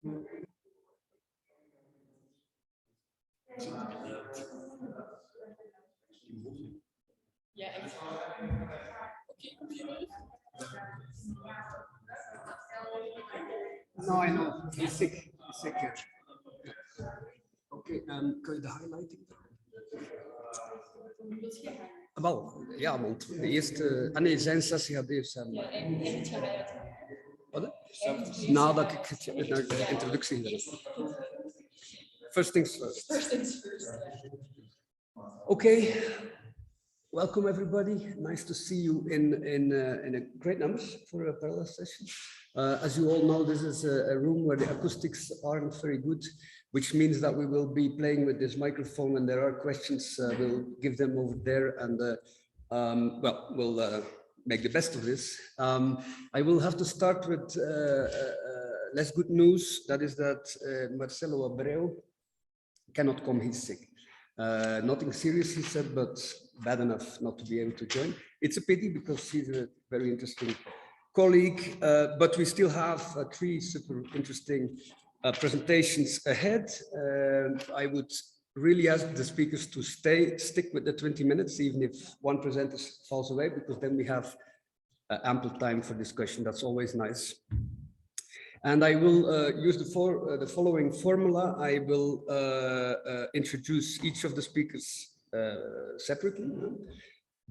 Yeah, No, I know. He's sick. He's sick. Okay, kun je de highlighting? Wel, ja, want de eerste... Ah nee, zijn sessie gaat eerst zijn. Ja, en het gehighlight. Wat? Nadat ik naar de introductie gedaan heb. First things first. First things first. Okay. Welcome everybody. Nice to see you in a great numbers for a parallel session. As you all know, this is a room where the acoustics aren't very good, which means that we will be playing with this microphone, and there are questions. We'll give them over there, and well, we'll make the best of this. I will have to start with less good news. That is that Marcelo Abreu cannot come. He's sick. Nothing serious, he said, but bad enough not to be able to join. It's a pity because he's a very interesting colleague, but we still have 3 super interesting presentations ahead. I would really ask the speakers to stick with the 20 minutes, even if one presenter falls away, because then we have ample time for discussion. That's always nice. And I will use the following formula. I will introduce each of the speakers separately.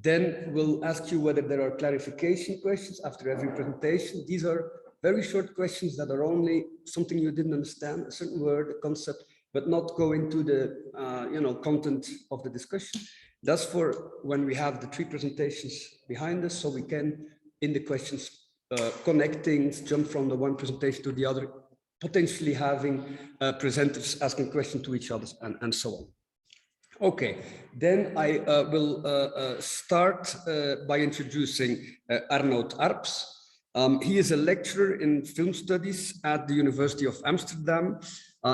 Then we'll ask you whether there are clarification questions after every presentation. These are very short questions that are only something you didn't understand, a certain word, a concept, but not go into the content of the discussion. That's for when we have the 3 presentations behind us, so we can, in the questions, connecting, jump from the one presentation to the other, potentially having presenters asking questions to each other and so on. Okay, then I will start by introducing Arnoud Arps. He is a lecturer in film studies at the University of Amsterdam.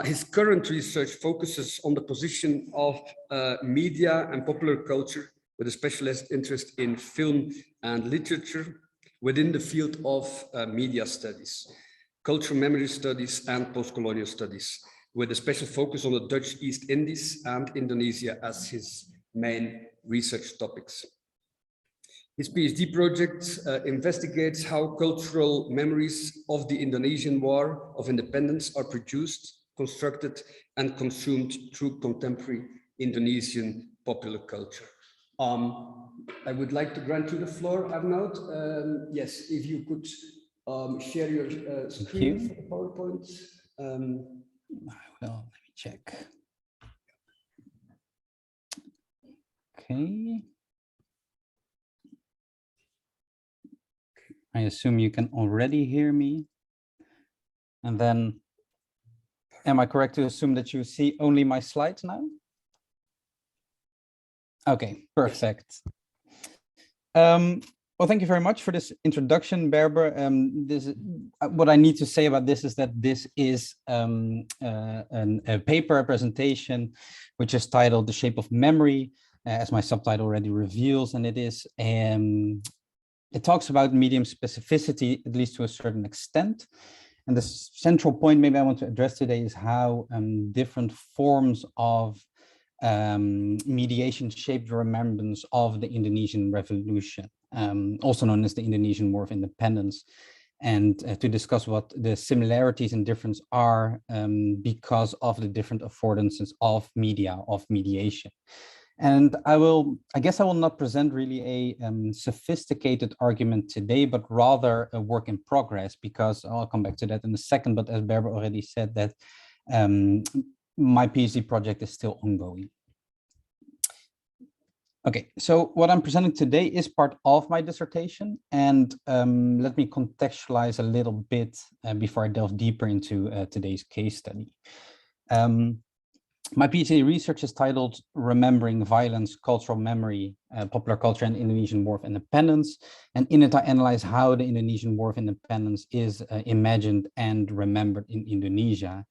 His current research focuses on the position of media and popular culture, with a specialist interest in film and literature within the field of media studies, cultural memory studies, and post-colonial studies, with a special focus on the Dutch East Indies and Indonesia as his main research topics. His PhD project investigates how cultural memories of the Indonesian War of Independence are produced, constructed, and consumed through contemporary Indonesian popular culture. I would like to grant you the floor, Arnoud. Yes, if you could share your screen for the PowerPoint. Well, let me check. Okay. I assume you can already hear me. And then, am I correct to assume that you see only my slides now? Okay, perfect. Well, thank you very much for this introduction, Berber. What I need to say about this is that this is a paper presentation, which is titled "The Shape of Memory," as my subtitle already reveals, and it talks about medium specificity, at least to a certain extent. And the central point maybe I want to address today is how different forms of mediation shaped the remembrance of the Indonesian Revolution, also known as the Indonesian War of Independence, and to discuss what the similarities and difference are because of the different affordances of media, of mediation. And I guess I will not present really a sophisticated argument today, but rather a work in progress, because I'll come back to that in a second, but as Berber already said, that my PhD project is still ongoing. Okay, so what I'm presenting today is part of my dissertation, and let me contextualize a little bit before I delve deeper into today's case study. My PhD research is titled "Remembering Violence, Cultural Memory, Popular Culture and Indonesian War of Independence." And in it, I analyze how the Indonesian War of Independence is imagined and remembered in Indonesia.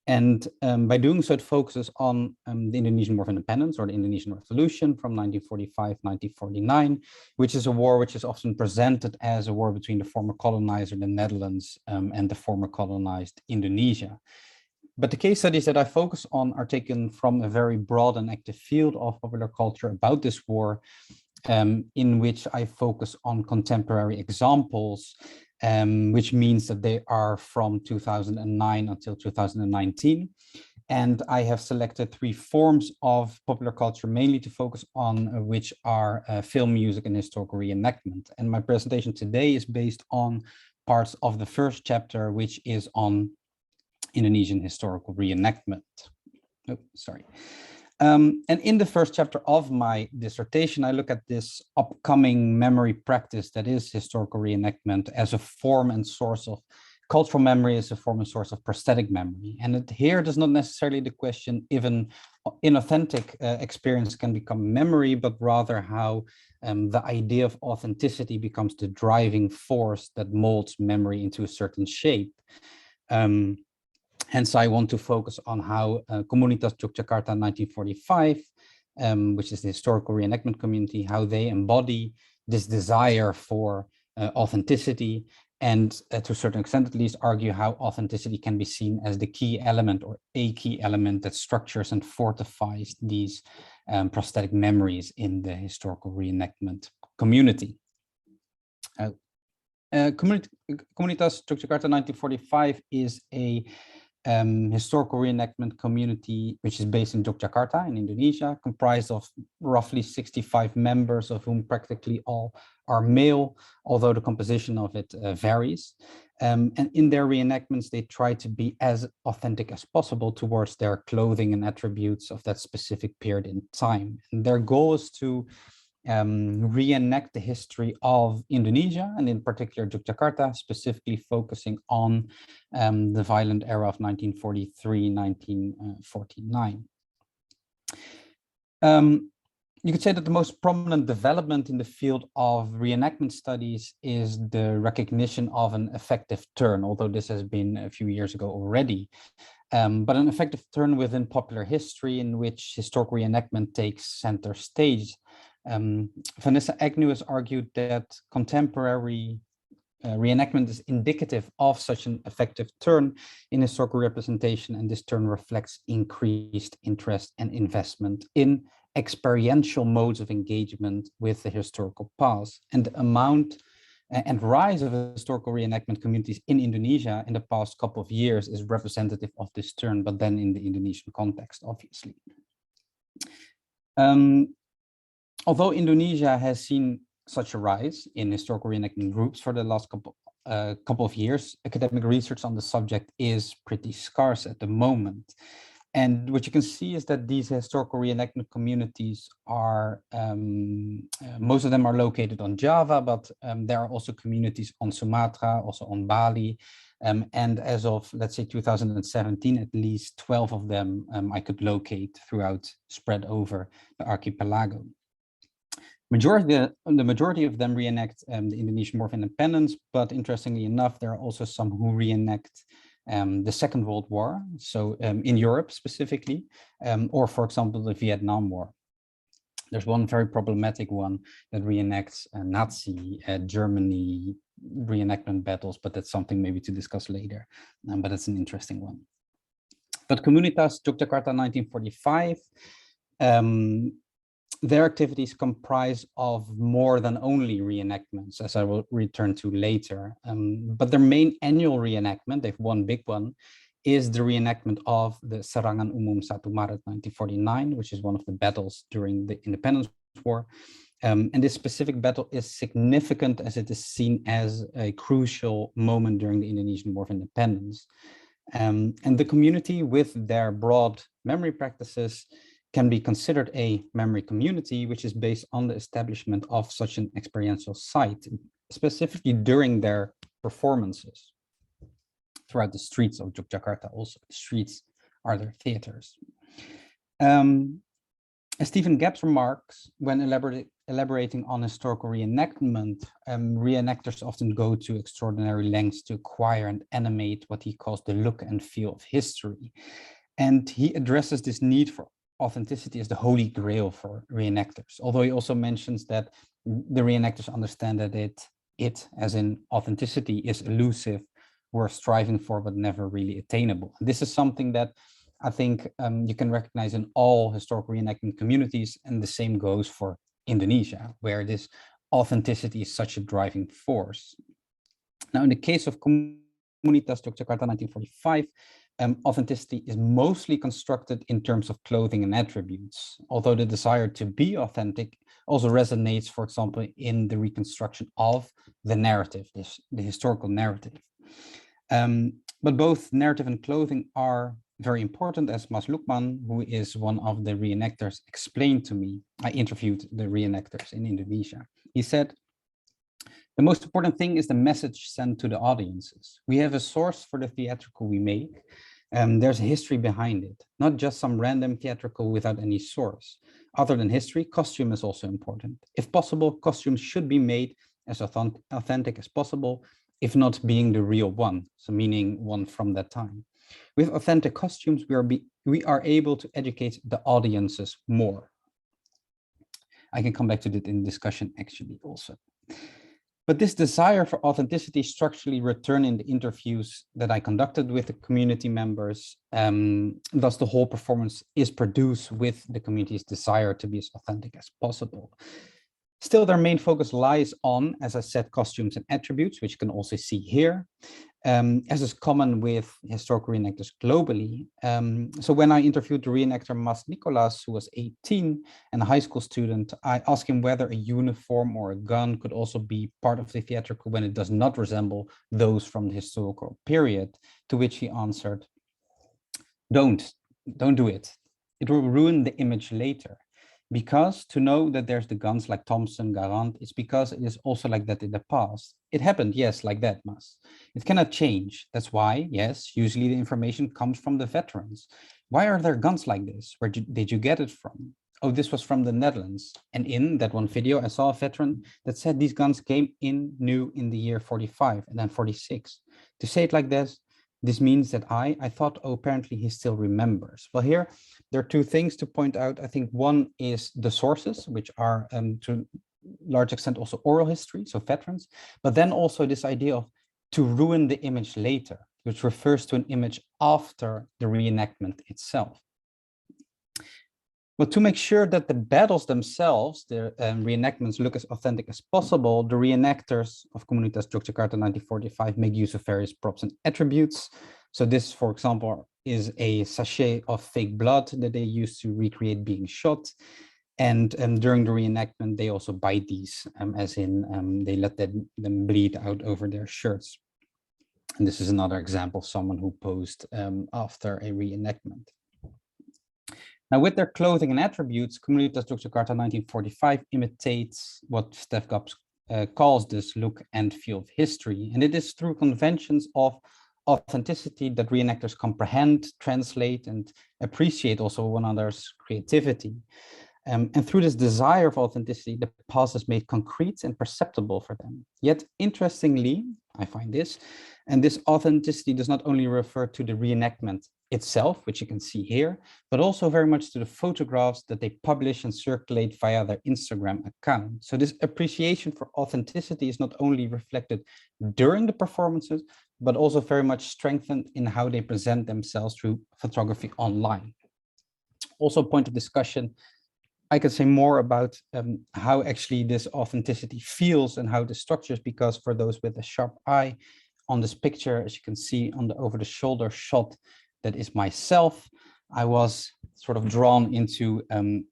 And by doing so, it focuses on the Indonesian War of Independence or the Indonesian Revolution from 1945-1949, which is a war which is often presented as a war between the former colonizer, the Netherlands, and the former colonized Indonesia. But the case studies that I focus on are taken from a very broad and active field of popular culture about this war, in which I focus on contemporary examples, which means that they are from 2009 until 2019. And I have selected 3 forms of popular culture, mainly to focus on which are film, music, and historical reenactment. And my presentation today is based on parts of the first chapter, which is on Indonesian historical reenactment. Oh, sorry. And in the first chapter of my dissertation, I look at this upcoming memory practice that is historical reenactment as a form and source of cultural memory, as a form and source of prosthetic memory. And it here does not necessarily the question if an inauthentic experience can become memory, but rather how the idea of authenticity becomes the driving force that molds memory into a certain shape. Hence, I want to focus on how Comunitas Yogyakarta 1945, which is the historical reenactment community, how they embody this desire for authenticity, and to a certain extent at least argue how authenticity can be seen as the key element or a key element that structures and fortifies these prosthetic memories in the historical reenactment community. Comunitas Yogyakarta 1945 is a historical reenactment community which is based in Yogyakarta in Indonesia, comprised of roughly 65 members, of whom practically all are male, although the composition of it varies. And in their reenactments, they try to be as authentic as possible towards their clothing and attributes of that specific period in time. And their goal is to reenact the history of Indonesia, and in particular Yogyakarta, specifically focusing on the violent era of 1943-1949. You could say that the most prominent development in the field of reenactment studies is the recognition of an effective turn, although this has been a few years ago already. But an effective turn within popular history in which historical reenactment takes center stage. Vanessa Agnew has argued that contemporary reenactment is indicative of such an effective turn in historical representation, and this turn reflects increased interest and investment in experiential modes of engagement with the historical past. And the amount and rise of historical reenactment communities in Indonesia in the past couple of years is representative of this turn, but then in the Indonesian context, obviously. Although Indonesia has seen such a rise in historical reenactment groups for the last couple of years, academic research on the subject is pretty scarce at the moment. And what you can see is that these historical reenactment communities are, most of them are located on Java, but there are also communities on Sumatra, also on Bali. And as of, let's say, 2017, at least 12 of them I could locate throughout, spread over the archipelago. The majority of them reenact the Indonesian War of Independence, but interestingly enough, there are also some who reenact the Second World War, so in Europe specifically, or for example, the Vietnam War. There's one very problematic one that reenacts Nazi Germany reenactment battles, but that's something maybe to discuss later, but it's an interesting one. But Comunitas Yogyakarta 1945, their activities comprise of more than only reenactments, as I will return to later. But their main annual reenactment, they've one big one, is the reenactment of the Serangan Umum 1 Maret 1949, which is one of the battles during the Independence War. And this specific battle is significant as it is seen as a crucial moment during the Indonesian War of Independence. And the community, with their broad memory practices, can be considered a memory community, which is based on the establishment of such an experiential site, specifically during their performances throughout the streets of Yogyakarta. Also, the streets are their theaters. As Stephen Gaps remarks when elaborating on historical reenactment, reenactors often go to extraordinary lengths to acquire and animate what he calls the look and feel of history. And he addresses this need for authenticity as the holy grail for reenactors, although he also mentions that the reenactors understand that it, as in authenticity, is elusive, we're striving for but never really attainable. And this is something that I think you can recognize in all historical reenactment communities, and the same goes for Indonesia, where this authenticity is such a driving force. Now, in the case of Komunitas Yogyakarta 1945, authenticity is mostly constructed in terms of clothing and attributes, although the desire to be authentic also resonates, for example, in the reconstruction of the narrative, the historical narrative. But both narrative and clothing are very important, as Mas Lukman, who is one of the reenactors, explained to me. I interviewed the reenactors in Indonesia. He said, the most important thing is the message sent to the audiences. We have a source for the theatrical we make. There's a history behind it, not just some random theatrical without any source. Other than history, costume is also important. If possible, costumes should be made as authentic as possible, if not being the real one, so meaning one from that time. With authentic costumes, we are able to educate the audiences more. I can come back to that in discussion actually also. But this desire for authenticity structurally returned in the interviews that I conducted with the community members. Thus, the whole performance is produced with the community's desire to be as authentic as possible. Still, their main focus lies on, as I said, costumes and attributes, which you can also see here, as is common with historical reenactors globally. So when I interviewed the reenactor Mas Nicolas, who was 18 and a high school student, I asked him whether a uniform or a gun could also be part of the theatrical when it does not resemble those from the historical period, to which he answered, don't do it. It will ruin the image later. Because to know that there's the guns like Thompson, Garand, it's because it is also like that in the past. It happened, yes, like that, Mas. It cannot change. That's why, yes, usually the information comes from the veterans. Why are there guns like this? Where did you get it from? Oh, this was from the Netherlands. And in that one video, I saw a veteran that said these guns came in new in the year 45 and then 46. To say it like this means that I thought, oh, apparently he still remembers. Well, here, there are two things to point out. I think one is the sources, which are to a large extent also oral history, so veterans, but then also this idea of to ruin the image later, which refers to an image after the reenactment itself. Well, to make sure that the battles themselves, the reenactments, look as authentic as possible, the reenactors of Komunitas Yogyakarta 1945 make use of various props and attributes. So this, for example, is a sachet of fake blood that they use to recreate being shot. And during the reenactment, they also bite these, as in they let them bleed out over their shirts. And this is another example of someone who posed after a reenactment. Now, with their clothing and attributes, Komunitas Yogyakarta 1945 imitates what Stef Gabs calls this look and feel of history. And it is through conventions of authenticity that reenactors comprehend, translate, and appreciate also one another's creativity. And through this desire of authenticity, the past is made concrete and perceptible for them. Yet, interestingly, I find this, and this authenticity does not only refer to the reenactment itself, which you can see here, but also very much to the photographs that they publish and circulate via their Instagram account. So this appreciation for authenticity is not only reflected during the performances, but also very much strengthened in how they present themselves through photography online. Also, a point of discussion, I could say more about how actually this authenticity feels and how the structures, because for those with a sharp eye on this picture, as you can see on the over the shoulder shot, that is myself. I was sort of drawn into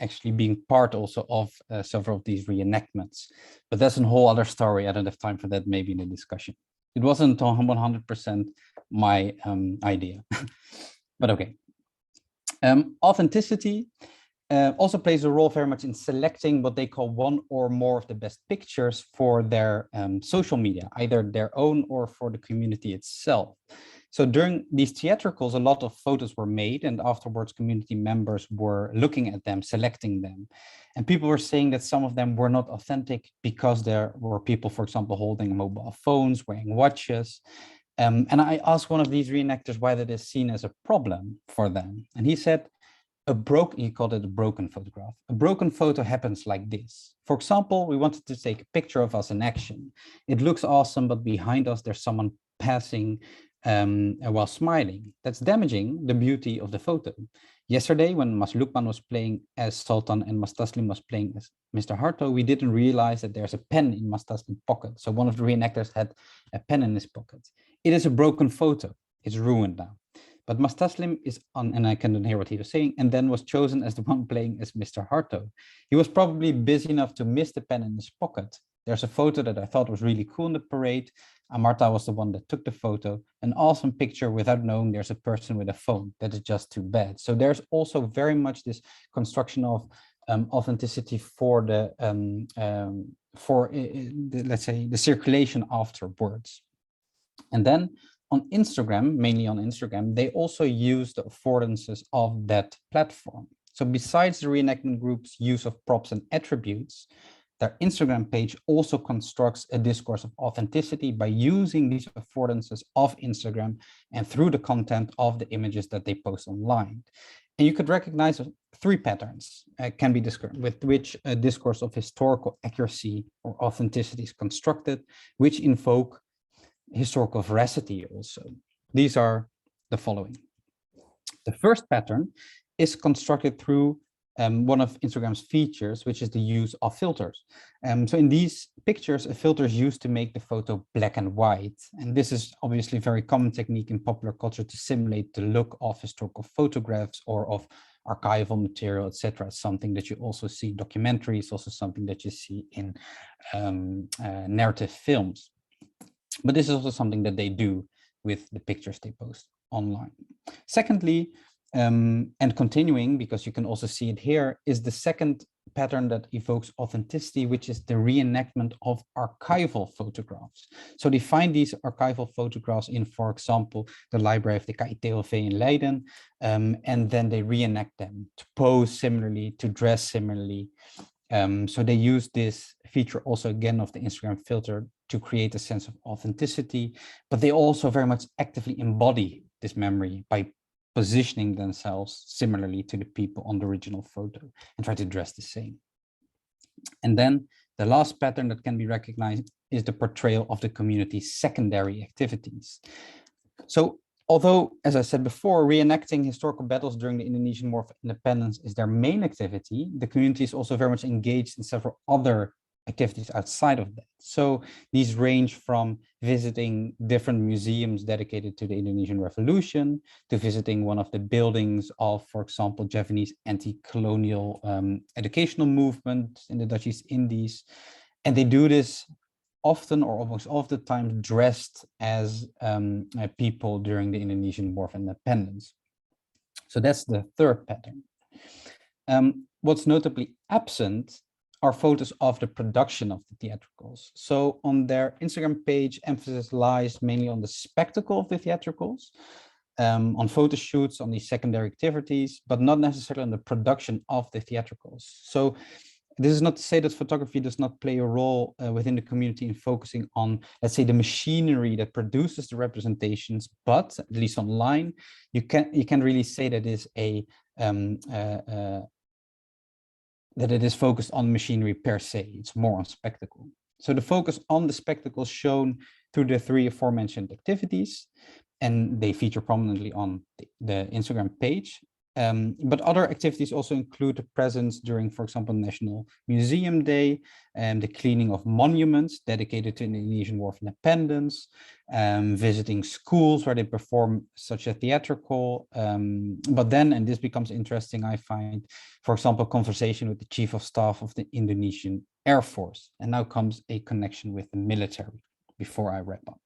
actually being part also of several of these reenactments, but that's a whole other story. I don't have time for that, maybe in the discussion. It wasn't 100% my idea, but okay. Authenticity also plays a role very much in selecting what they call one or more of the best pictures for their social media, either their own or for the community itself. So during these theatricals, a lot of photos were made, and afterwards community members were looking at them, selecting them. And people were saying that some of them were not authentic because there were people, for example, holding mobile phones, wearing watches. And I asked one of these reenactors why that is seen as a problem for them. And he said, he called it a broken photograph. A broken photo happens like this. For example, we wanted to take a picture of us in action. It looks awesome, but behind us, there's someone passing while smiling. That's damaging the beauty of the photo. Yesterday, when Mas Lukman was playing as Sultan and Mas Taslim was playing as Mr. Harto, we didn't realize that there's a pen in Mas Taslim's pocket. So one of the reenactors had a pen in his pocket. It is a broken photo. It's ruined now. But Mas Taslim is on, and I couldn't hear what he was saying, and then was chosen as the one playing as Mr. Harto. He was probably busy enough to miss the pen in his pocket. There's a photo that I thought was really cool in the parade. Amarta was the one that took the photo. An awesome picture without knowing there's a person with a phone. That is just too bad. So there's also very much this construction of authenticity for the, let's say, the circulation afterwards. And then on Instagram, mainly on Instagram, they also use the affordances of that platform. So besides the reenactment group's use of props and attributes, their Instagram page also constructs a discourse of authenticity by using these affordances of Instagram and through the content of the images that they post online. And you could recognize 3 patterns can be described with which a discourse of historical accuracy or authenticity is constructed, which invoke historical veracity also. These are the following. The first pattern is constructed through one of Instagram's features, which is the use of filters. So in these pictures, a filter is used to make the photo black and white. And this is obviously a very common technique in popular culture to simulate the look of historical photographs or of archival material, etc. It's something that you also see in documentaries, also something that you see in narrative films. But this is also something that they do with the pictures they post online. Secondly, and continuing, because you can also see it here, is the second pattern that evokes authenticity, which is the reenactment of archival photographs. So they find these archival photographs in, for example, the library of the KITOV in Leiden, and then they reenact them to pose similarly, to dress similarly. So they use this feature also again of the Instagram filter to create a sense of authenticity, but they also very much actively embody this memory by positioning themselves similarly to the people on the original photo and try to dress the same. And then the last pattern that can be recognized is the portrayal of the community's secondary activities. So although, as I said before, reenacting historical battles during the Indonesian War of Independence is their main activity, the community is also very much engaged in several other activities outside of that. So these range from visiting different museums dedicated to the Indonesian Revolution, to visiting one of the buildings of, for example, Javanese anti-colonial educational movement in the Dutch East Indies. And they do this often or almost all of the time dressed as people during the Indonesian War of Independence. So that's the third pattern. What's notably absent are photos of the production of the theatricals. So on their Instagram page, emphasis lies mainly on the spectacle of the theatricals, on photo shoots, on these secondary activities, but not necessarily on the production of the theatricals. So this is not to say that photography does not play a role within the community in focusing on, let's say, the machinery that produces the representations, but at least online, you can really say that is that it is focused on machinery per se. It's more on spectacle. So the focus on the spectacle is shown through the 3 aforementioned activities, and they feature prominently on the Instagram page. But other activities also include the presence during, for example, National Museum Day, and the cleaning of monuments dedicated to the Indonesian War of Independence, visiting schools where they perform such a theatrical, but then, and this becomes interesting, I find, for example, conversation with the Chief of Staff of the Indonesian Air Force. And now comes a connection with the military before I wrap up.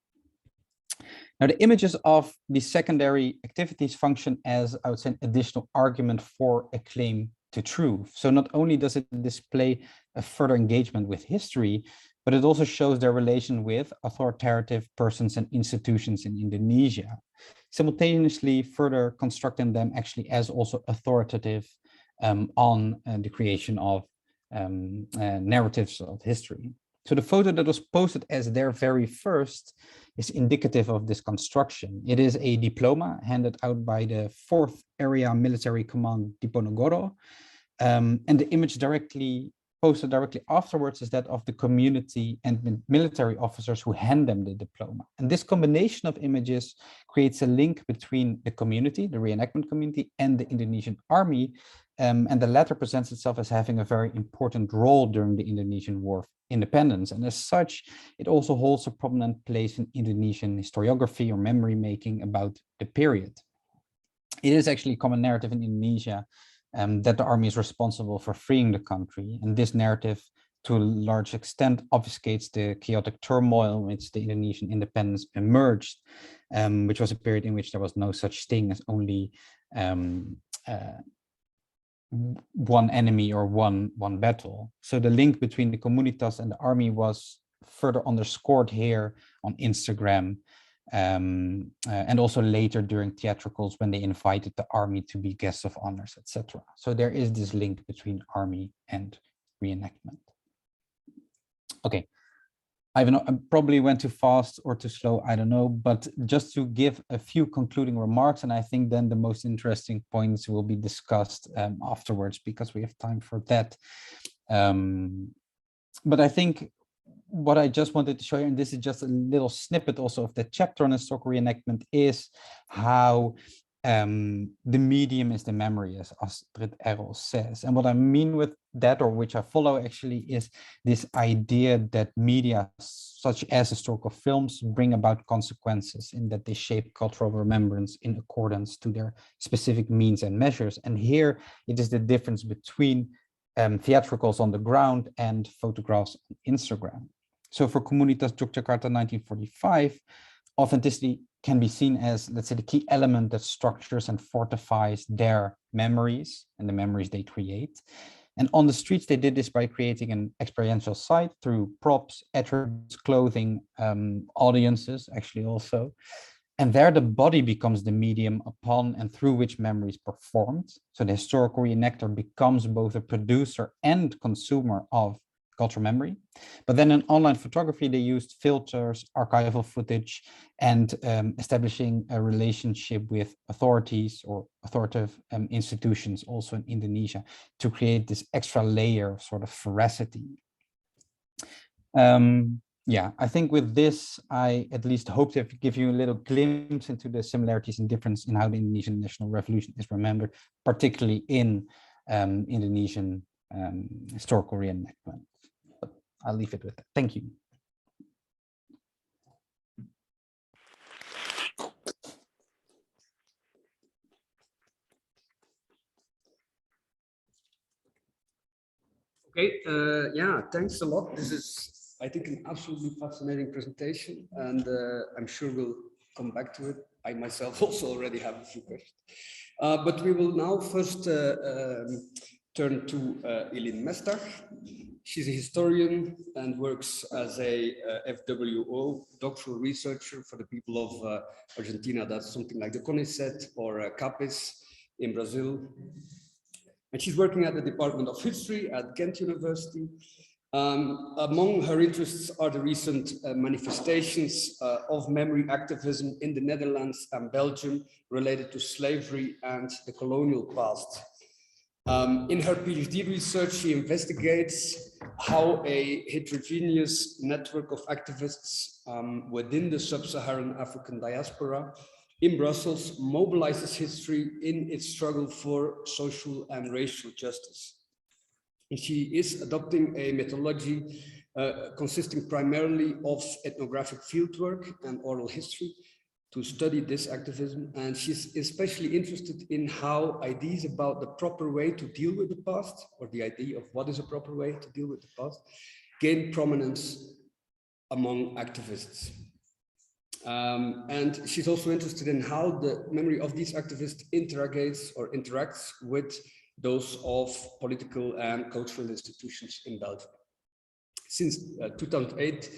Now, the images of the secondary activities function as, I would say, an additional argument for a claim to truth. So not only does it display a further engagement with history, but it also shows their relation with authoritative persons and institutions in Indonesia, simultaneously further constructing them actually as also authoritative on the creation of narratives of history. So the photo that was posted as their very first is indicative of this construction. It is a diploma handed out by the 4th Area Military Command Diponegoro, and the image posted directly afterwards is that of the community and military officers who hand them the diploma. And this combination of images creates a link between the community, the reenactment community, and the Indonesian army. And the latter presents itself as having a very important role during the Indonesian War of Independence. And as such, it also holds a prominent place in Indonesian historiography or memory making about the period. It is actually a common narrative in Indonesia that the army is responsible for freeing the country. And this narrative, to a large extent, obfuscates the chaotic turmoil in which the Indonesian independence emerged, which was a period in which there was no such thing as only one enemy or one battle. So the link between the comunitas and the army was further underscored here on Instagram, and also later during theatricals when they invited the army to be guests of honors, etc. So there is this link between army and reenactment. Okay, I probably went too fast or too slow, I don't know, but just to give a few concluding remarks, and I think then the most interesting points will be discussed afterwards because we have time for that. But I think what I just wanted to show you, and this is just a little snippet also of the chapter on historical reenactment, is how the medium is the memory, as Astrid Errol says. And what I mean with that, or which I follow actually, is this idea that media such as historical films bring about consequences in that they shape cultural remembrance in accordance to their specific means and measures. And here it is the difference between theatricals on the ground and photographs on Instagram. So for Comunitas Yogyakarta 1945, authenticity can be seen as, let's say, the key element that structures and fortifies their memories and the memories they create. And on the streets, they did this by creating an experiential site through props, attributes, clothing, audiences, actually also. And there the body becomes the medium upon and through which memory is performed. So the historical reenactor becomes both a producer and consumer of cultural memory. But then in online photography, they used filters, archival footage, and establishing a relationship with authorities or authoritative institutions also in Indonesia to create this extra layer of sort of veracity. Yeah, I think with this, I at least hope to give you a little glimpse into the similarities and difference in how the Indonesian National Revolution is remembered, particularly in Indonesian historical reenactment. But I'll leave it with that. Thank you. Okay, yeah, thanks a lot. This is, I think, an absolutely fascinating presentation, and I'm sure we'll come back to it. I myself also already have a few questions. But we will now first turn to Eline Mestdagh. She's a historian and works as a FWO, doctoral researcher for the people of Argentina. That's something like the CONICET or CAPES in Brazil. And she's working at the Department of History at Ghent University. Among her interests are the recent manifestations of memory activism in the Netherlands and Belgium related to slavery and the colonial past. In her PhD research, she investigates how a heterogeneous network of activists within the Sub Saharan African diaspora in Brussels mobilizes history in its struggle for social and racial justice. And she is adopting a methodology consisting primarily of ethnographic fieldwork and oral history to study this activism. And she's especially interested in how ideas about the proper way to deal with the past, or the idea of what is a proper way to deal with the past, gain prominence among activists. And she's also interested in how the memory of these activists interacts with those of political and cultural institutions in Belgium. Since 2008,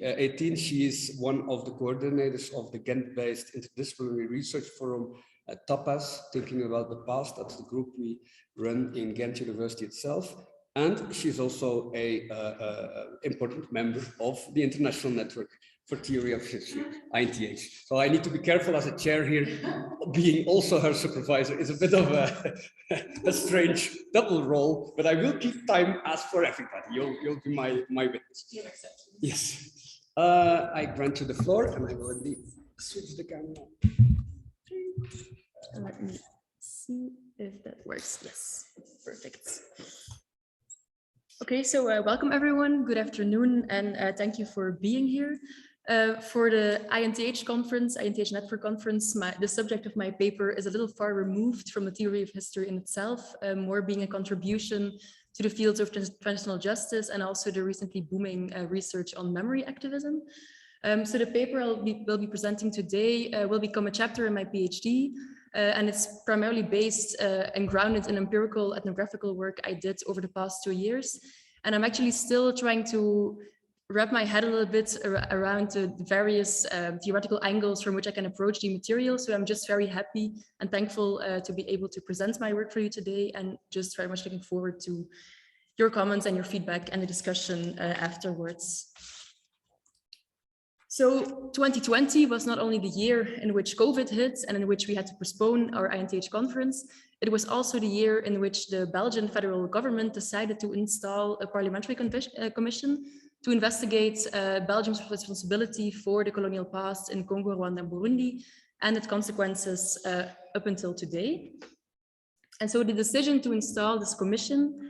18, she is one of the coordinators of the Ghent-based interdisciplinary research forum TAPAS, Thinking About the Past. That's the group we run in Ghent University itself. And she's also a important member of the International Network for Theory of History, INTH. So I need to be careful as a chair here, being also her supervisor is a bit of a strange double role, but I will keep time as for everybody. You'll be my witness. Yes. I grant you the floor and I will indeed switch the camera. Let me see if that works. Yes, perfect. Okay, so welcome everyone. Good afternoon, and thank you for being here. For the INTH conference, INTH Network Conference, the subject of my paper is a little far removed from the theory of history in itself, more being a contribution to the fields of transitional justice and also the recently booming research on memory activism. So the paper will be presenting today will become a chapter in my PhD, and it's primarily based and grounded in empirical ethnographical work I did over the past 2 years. And I'm actually still trying to wrap my head a little bit around the various theoretical angles from which I can approach the material. So I'm just very happy and thankful to be able to present my work for you today, and just very much looking forward to your comments and your feedback and the discussion afterwards. So 2020 was not only the year in which COVID hit and in which we had to postpone our INTH conference, it was also the year in which the Belgian federal government decided to install a parliamentary commission to investigate Belgium's responsibility for the colonial past in Congo, Rwanda, and Burundi, and its consequences up until today. And so the decision to install this commission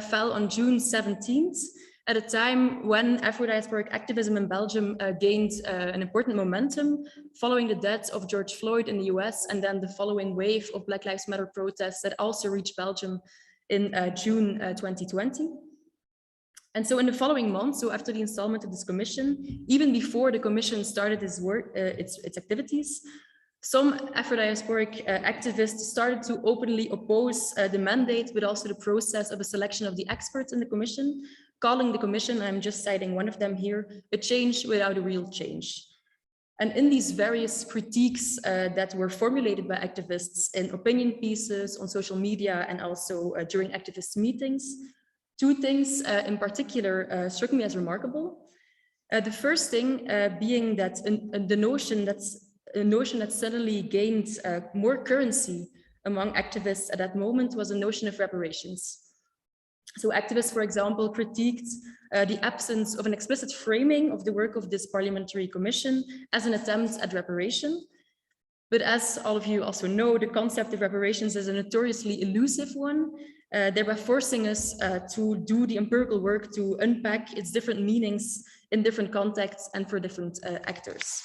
fell on June 17th, at a time when Afro-diasporic activism in Belgium gained an important momentum following the death of George Floyd in the US, and then the following wave of Black Lives Matter protests that also reached Belgium in June 2020. And so in the following months, so after the installment of this commission, even before the commission started its work, its activities, some Afro-diasporic activists started to openly oppose the mandate, but also the process of a selection of the experts in the commission, calling the commission, I'm just citing one of them here, a change without a real change. And in these various critiques that were formulated by activists in opinion pieces on social media and also during activist meetings, two things in particular struck me as remarkable. The first thing being that the notion that suddenly gained more currency among activists at that moment was a notion of reparations. So activists, for example, critiqued the absence of an explicit framing of the work of this parliamentary commission as an attempt at reparation. But as all of you also know, the concept of reparations is a notoriously elusive one, thereby forcing us to do the empirical work to unpack its different meanings in different contexts and for different actors.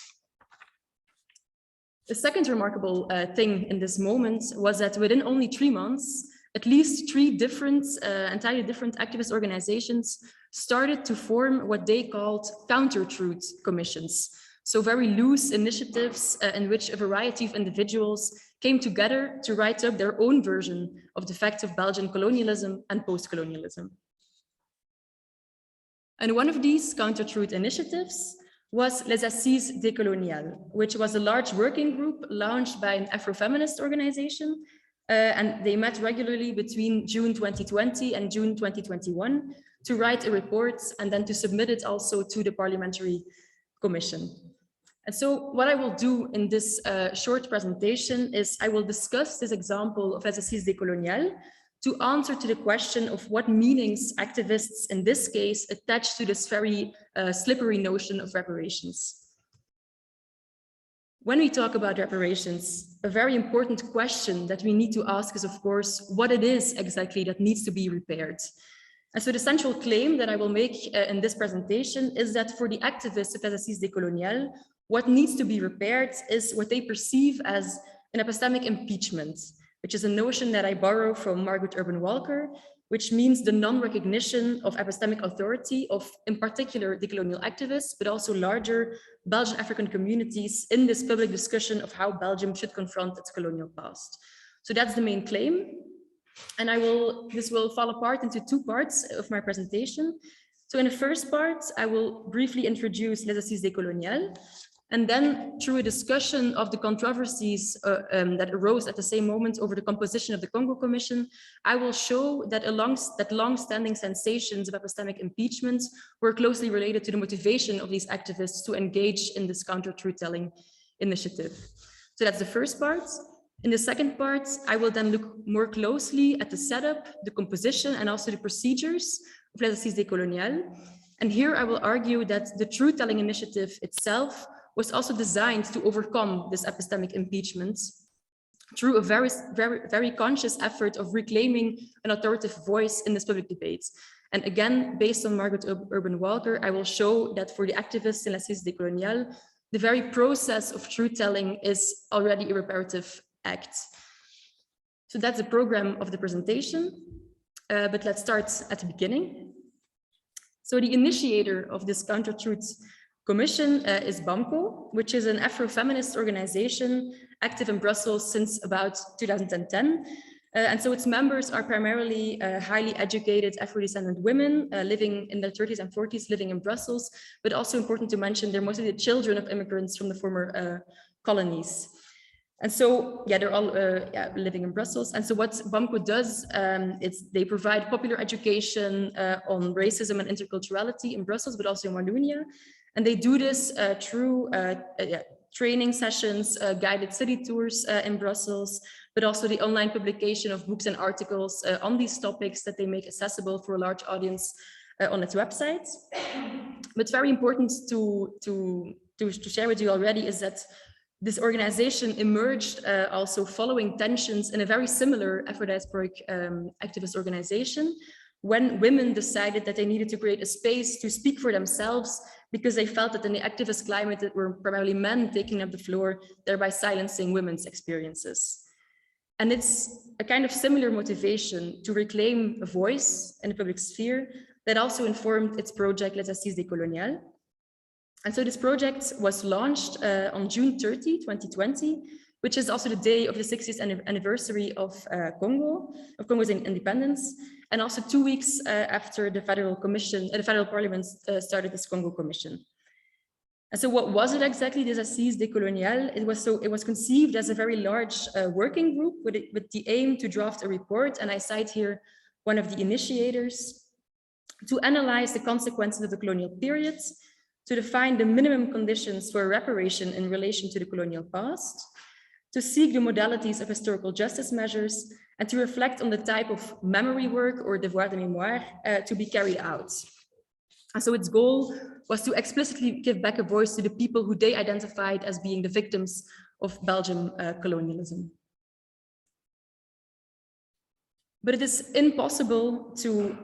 The second remarkable thing in this moment was that within only 3 months, at least 3 different, entirely different activist organizations started to form what they called counter-truth commissions. So very loose initiatives in which a variety of individuals came together to write up their own version of the facts of Belgian colonialism and post-colonialism. And one of these counter-truth initiatives was Les Assises Décoloniales, which was a large working group launched by an Afrofeminist organization. And they met regularly between June 2020 and June 2021 to write a report and then to submit it also to the parliamentary commission. And so what I will do in this short presentation is I will discuss this example of Les Assises Décoloniales to answer to the question of what meanings activists in this case attach to this very slippery notion of reparations. When we talk about reparations, a very important question that we need to ask is, of course, what it is exactly that needs to be repaired. And so the central claim that I will make in this presentation is that for the activists of Les Assises Décoloniales, what needs to be repaired is what they perceive as an epistemic impeachment, which is a notion that I borrow from Margaret Urban Walker, which means the non-recognition of epistemic authority of, in particular, decolonial activists, but also larger Belgian African communities in this public discussion of how Belgium should confront its colonial past. So that's the main claim. And this will fall apart into 2 parts of my presentation. So in the first part, I will briefly introduce les assises décoloniales, and then through a discussion of the controversies that arose at the same moment over the composition of the Congo Commission, I will show that long-standing sensations of epistemic impeachment were closely related to the motivation of these activists to engage in this counter-truth-telling initiative. So that's the first part. In the second part, I will then look more closely at the setup, the composition, and also the procedures of les assises décoloniales. And here I will argue that the truth-telling initiative itself was also designed to overcome this epistemic impeachment through a very conscious effort of reclaiming an authoritative voice in this public debate. And again, based on Margaret Urban Walker, I will show that for the activists in les assises décoloniales, the very process of truth-telling is already a reparative act. So that's the program of the presentation, but let's start at the beginning. So the initiator of this counter-truth commission is BAMCO, which is an Afro-feminist organization active in Brussels since about 2010. And so its members are primarily highly educated Afro-descendant women living in their 30s and 40s, living in Brussels, but also important to mention, they're mostly the children of immigrants from the former colonies. And so, yeah, they're all living in Brussels. And so what BAMCO does, they provide popular education on racism and interculturality in Brussels, but also in Wallonia. And they do this through training sessions, guided city tours in Brussels, but also the online publication of books and articles on these topics that they make accessible for a large audience on its website. But very important to share with you already is that this organization emerged also following tensions in a very similar Afro-diasporic activist organization, when women decided that they needed to create a space to speak for themselves because they felt that in the activist climate it were primarily men taking up the floor, thereby silencing women's experiences. And it's a kind of similar motivation to reclaim a voice in the public sphere that also informed its project Les Assises Décoloniales. And so this project was launched on June 30, 2020, which is also the day of the 60th anniversary of Congo's independence, and also 2 weeks after the federal parliament started this Congo Commission. And so what was it exactly, this Assises Décoloniales? It was conceived as a very large working group with the aim to draft a report, and I cite here one of the initiators, to analyze the consequences of the colonial period, to define the minimum conditions for reparation in relation to the colonial past, to seek the modalities of historical justice measures, and to reflect on the type of memory work or devoir de mémoire to be carried out. And so its goal was to explicitly give back a voice to the people who they identified as being the victims of Belgian colonialism. But it is impossible to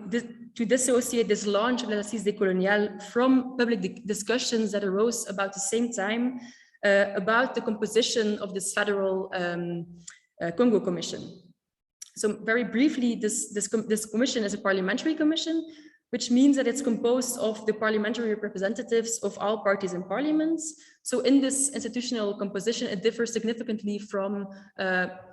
dissociate this launch of Les Assises Décoloniales from public discussions that arose about the same time about the composition of this federal Congo Commission. So very briefly, this commission is a parliamentary commission, which means that it's composed of the parliamentary representatives of all parties in parliaments. So in this institutional composition, it differs significantly from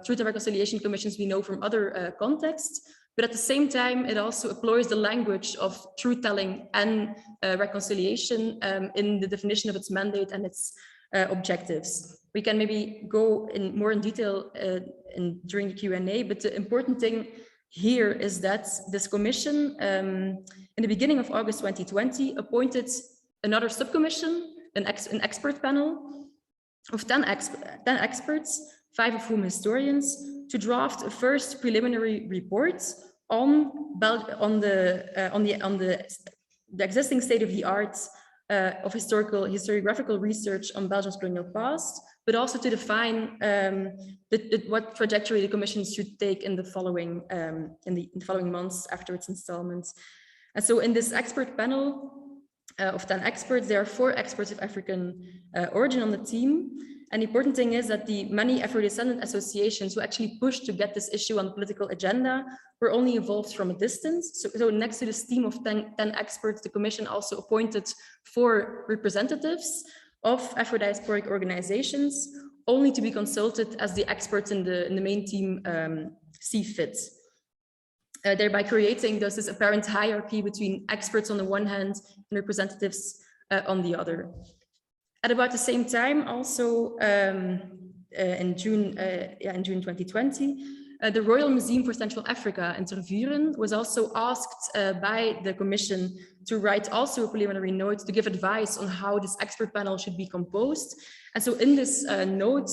truth and reconciliation commissions we know from other contexts. But at the same time, it also employs the language of truth-telling and reconciliation in the definition of its mandate and its objectives. We can maybe go more in detail during the Q&A, but the important thing here is that this commission, in the beginning of August 2020, appointed another subcommission, an expert panel of 10 experts, 5 of whom historians, to draft a first preliminary report on the existing state-of-the-art of historiographical research on Belgium's colonial past, but also to define what trajectory the Commission should take in the following months after its installment. And so in this expert panel of 10 experts, there are 4 experts of African origin on the team. And the important thing is that the many Afro-descendant associations who actually pushed to get this issue on the political agenda were only involved from a distance. So next to this team of 10 experts, the Commission also appointed 4 representatives of Afro-diasporic organizations, only to be consulted as the experts in the main team see fit. thereby creating thus this apparent hierarchy between experts on the one hand and representatives on the other. At about the same time, also in June 2020, the Royal Museum for Central Africa in Tervuren was also asked by the Commission to write also a preliminary note to give advice on how this expert panel should be composed. And so in this note,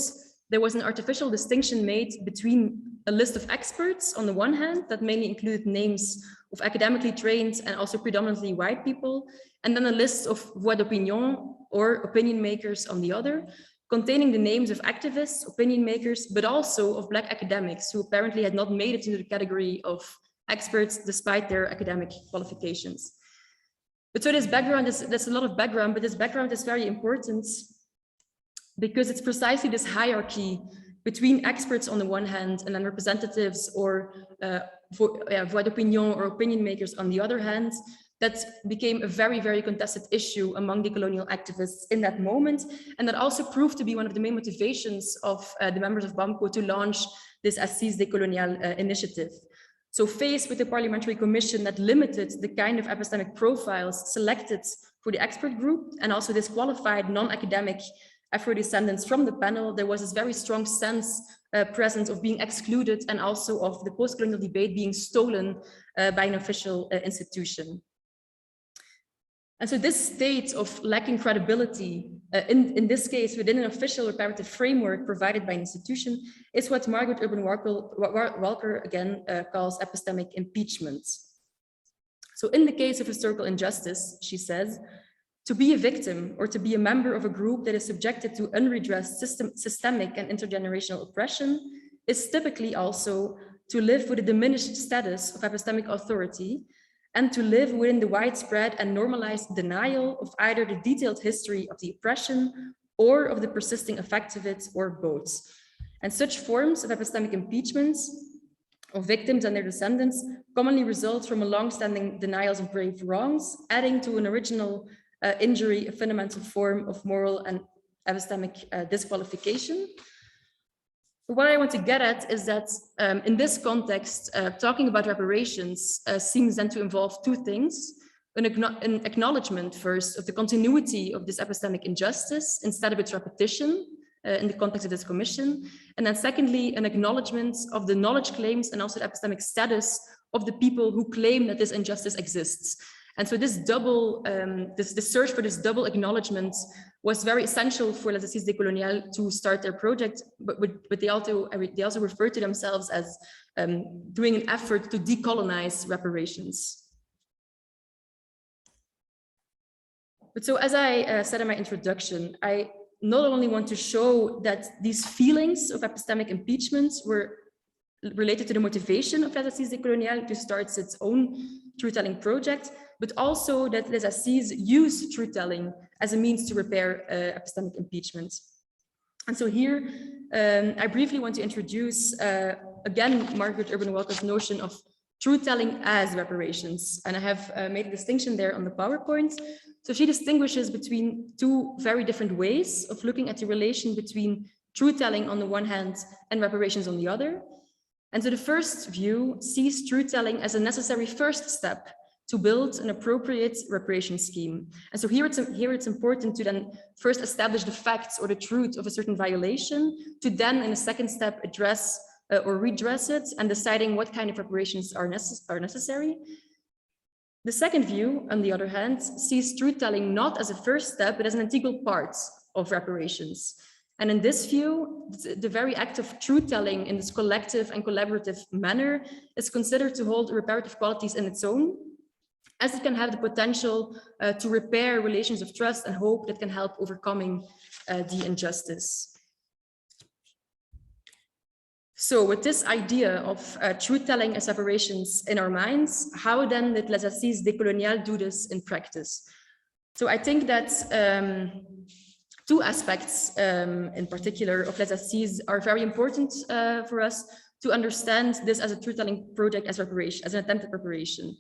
there was an artificial distinction made between a list of experts on the one hand that mainly included names of academically trained and also predominantly white people, and then a list of voix d'opinion or opinion makers on the other, containing the names of activists, opinion makers, but also of Black academics who apparently had not made it into the category of experts despite their academic qualifications. But so this background there's a lot of background, but this background is very important because it's precisely this hierarchy between experts on the one hand and then representatives or voix d'opinion or opinion makers on the other hand that became a very, very contested issue among the colonial activists in that moment. And that also proved to be one of the main motivations of the members of BAMCO to launch this Assises décoloniales initiative. So faced with a parliamentary commission that limited the kind of epistemic profiles selected for the expert group and also disqualified non-academic Afro-descendants from the panel, there was this very strong sense present of being excluded and also of the post-colonial debate being stolen by an official institution. And so this state of lacking credibility, in this case, within an official reparative framework provided by an institution, is what Margaret Urban Walker again calls epistemic impeachment. So in the case of historical injustice, she says, to be a victim or to be a member of a group that is subjected to unredressed systemic and intergenerational oppression is typically also to live with a diminished status of epistemic authority and to live within the widespread and normalized denial of either the detailed history of the oppression or of the persisting effects of it, or both. And such forms of epistemic impeachments of victims and their descendants commonly result from a long-standing denials of grave wrongs, adding to an original injury, a fundamental form of moral and epistemic disqualification. What I want to get at is that in this context, talking about reparations seems then to involve two things. An acknowledgement first of the continuity of this epistemic injustice instead of its repetition in the context of this commission. And then secondly, an acknowledgement of the knowledge claims and also the epistemic status of the people who claim that this injustice exists. And so this double, this search for this double acknowledgement was very essential for Les Assises décoloniales to start their project, but they also refer to themselves as doing an effort to decolonize reparations. But so as I said in my introduction, I not only want to show that these feelings of epistemic impeachment were related to the motivation of Les Assises décoloniales to start its own truth-telling project, but also that Les Assises use truth-telling as a means to repair epistemic impeachment. And so here, I briefly want to introduce, again, Margaret Urban Walker's notion of truth-telling as reparations. And I have made a distinction there on the PowerPoint. So she distinguishes between two very different ways of looking at the relation between truth-telling on the one hand and reparations on the other. And so the first view sees truth-telling as a necessary first step to build an appropriate reparation scheme. And so here it's important to then first establish the facts or the truth of a certain violation, to then in a second step address or redress it and deciding what kind of reparations are necessary. The second view, on the other hand, sees truth-telling not as a first step, but as an integral part of reparations. And in this view, the very act of truth-telling in this collective and collaborative manner is considered to hold reparative qualities in its own, as it can have the potential to repair relations of trust and hope that can help overcoming the injustice. So with this idea of truth-telling as reparations in our minds, how then did Les Assises décoloniales do this in practice? So I think that two aspects in particular of Les Assises are very important for us to understand this as a truth-telling project as reparation, as an attempted reparation.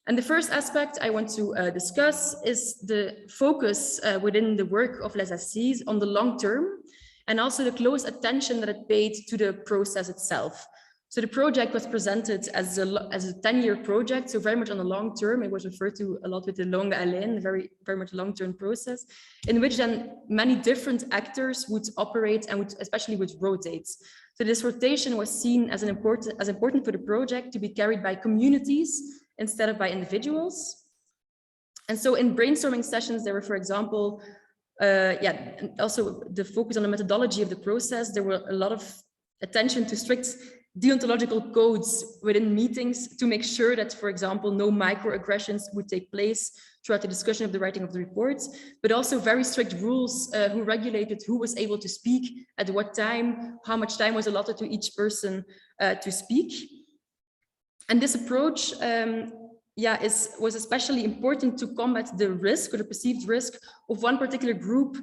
And the first aspect I want to discuss is the focus within the work of Les Assises on the long term, and also the close attention that it paid to the process itself. So the project was presented as a 10-year project, so very much on the long term. It was referred to a lot with the longue haleine, very much long-term process, in which then many different actors would operate and especially would rotate. So this rotation was seen as important for the project to be carried by communities instead of by individuals. And so in brainstorming sessions, there were, for example, and also the focus on the methodology of the process. There were a lot of attention to strict deontological codes within meetings to make sure that, for example, no microaggressions would take place throughout the discussion of the writing of the reports, but also very strict rules who regulated who was able to speak, at what time, how much time was allotted to each person to speak. And this approach was especially important to combat the risk or the perceived risk of one particular group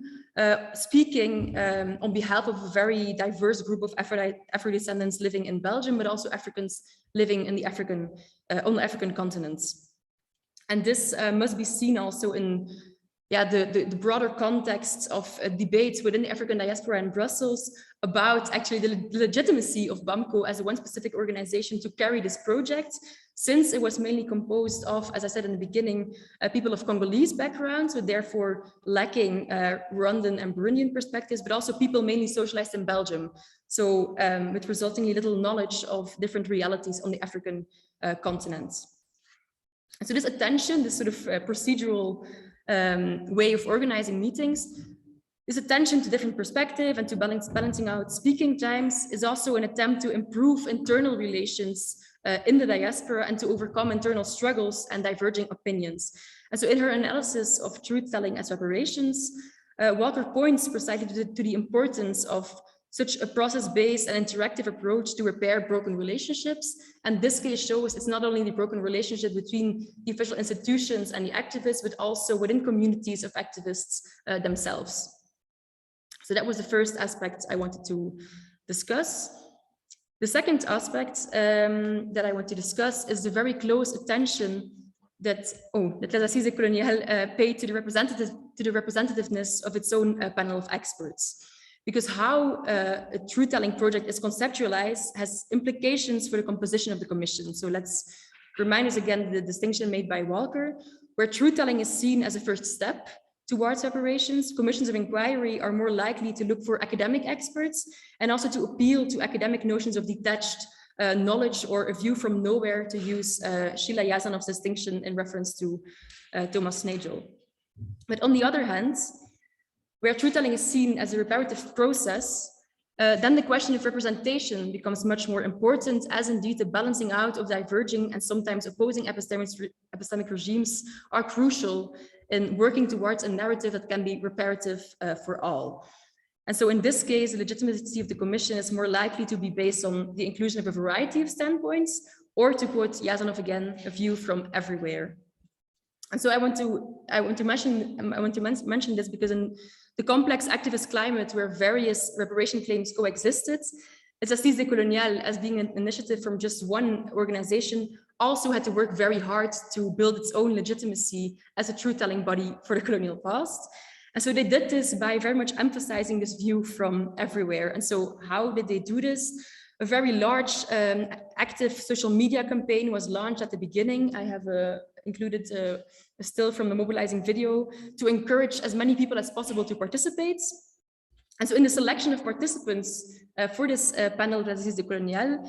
speaking on behalf of a very diverse group of Afro descendants living in Belgium, but also Africans living in the on the African continent. And this must be seen also in the broader context of debates within the African diaspora in Brussels about actually the legitimacy of BAMCO as one specific organization to carry this project, since it was mainly composed of, as I said in the beginning, people of Congolese background, so therefore lacking Rwandan and Burundian perspectives, but also people mainly socialized in Belgium, so with resultingly little knowledge of different realities on the African continent. And so this attention, this sort of procedural way of organizing meetings, this attention to different perspective and to balancing out speaking times is also an attempt to improve internal relations in the diaspora and to overcome internal struggles and diverging opinions. And so in her analysis of truth-telling as reparations, Walker points precisely to the importance of such a process-based and interactive approach to repair broken relationships. And this case shows it's not only the broken relationship between the official institutions and the activists, but also within communities of activists themselves. So that was the first aspect I wanted to discuss. The second aspect that I want to discuss is the very close attention that les Assises Coloniales paid to the representativeness of its own panel of experts. Because how a truth-telling project is conceptualized has implications for the composition of the commission. So let's remind us again the distinction made by Walker, where truth-telling is seen as a first step towards reparations. Commissions of inquiry are more likely to look for academic experts and also to appeal to academic notions of detached knowledge or a view from nowhere, to use Sheila Yazanov's distinction in reference to Thomas Nagel. But on the other hand, where truth-telling is seen as a reparative process, then the question of representation becomes much more important, as indeed the balancing out of diverging and sometimes opposing epistemic regimes are crucial in working towards a narrative that can be reparative for all. And so in this case, the legitimacy of the commission is more likely to be based on the inclusion of a variety of standpoints, or to quote Yazanov again, a view from everywhere. And so I want to mention this because in the complex activist climate where various reparation claims coexisted, it's Assises Coloniales, as being an initiative from just one organization, also had to work very hard to build its own legitimacy as a truth-telling body for the colonial past. And so they did this by very much emphasizing this view from everywhere. And so how did they do this? A very large active social media campaign was launched at the beginning. I have included a still from the mobilizing video to encourage as many people as possible to participate. And so in the selection of participants for this panel of Assises Coloniales,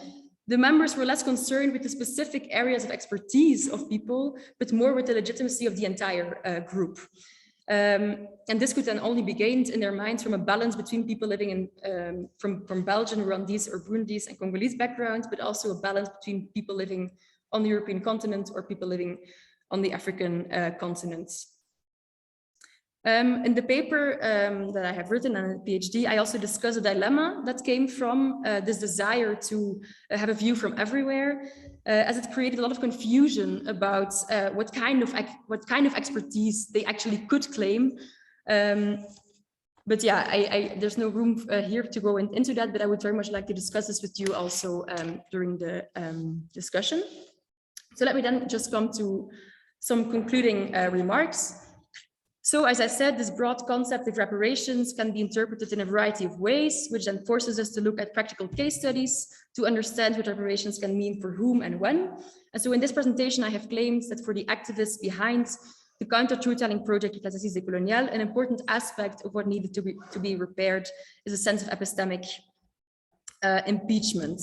the members were less concerned with the specific areas of expertise of people, but more with the legitimacy of the entire group. And this could then only be gained in their minds from a balance between people living in from Belgian, Rwandese or Burundese and Congolese backgrounds, but also a balance between people living on the European continent or people living on the African continent. In the paper that I have written and a PhD, I also discuss a dilemma that came from this desire to have a view from everywhere, as it created a lot of confusion about what kind of expertise they actually could claim. But yeah, there's no room here to go into that, but I would very much like to discuss this with you also during the discussion. So let me then just come to some concluding remarks. So as I said, this broad concept of reparations can be interpreted in a variety of ways, which then forces us to look at practical case studies to understand what reparations can mean for whom and when. And so in this presentation, I have claimed that for the activists behind the counter-truth-telling project Catastrophes décoloniales, an important aspect of what needed to be repaired is a sense of epistemic impeachment.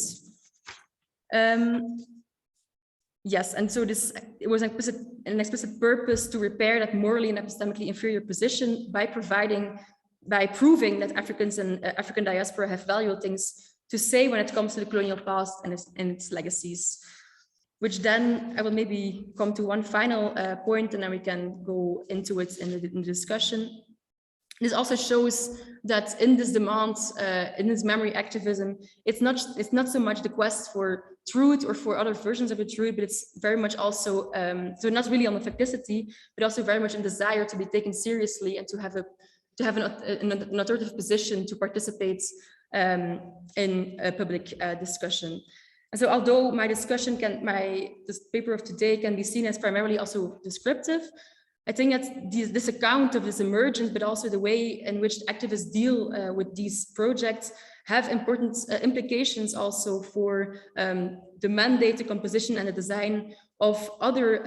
Yes, and so it was an explicit purpose to repair that morally and epistemically inferior position by proving that Africans and African diaspora have valuable things to say when it comes to the colonial past and its legacies. Which then I will maybe come to one final point, and then we can go into it in the discussion. This also shows that in this demand, in this memory activism, it's not so much the quest for truth or for other versions of the truth, but it's very much also, so not really on authenticity, but also very much in desire to be taken seriously and to have an authoritative position to participate in a public discussion. And so although my discussion this paper of today can be seen as primarily also descriptive, I think that this account of this emergence, but also the way in which activists deal with these projects have important implications also for the mandate, the composition and the design of other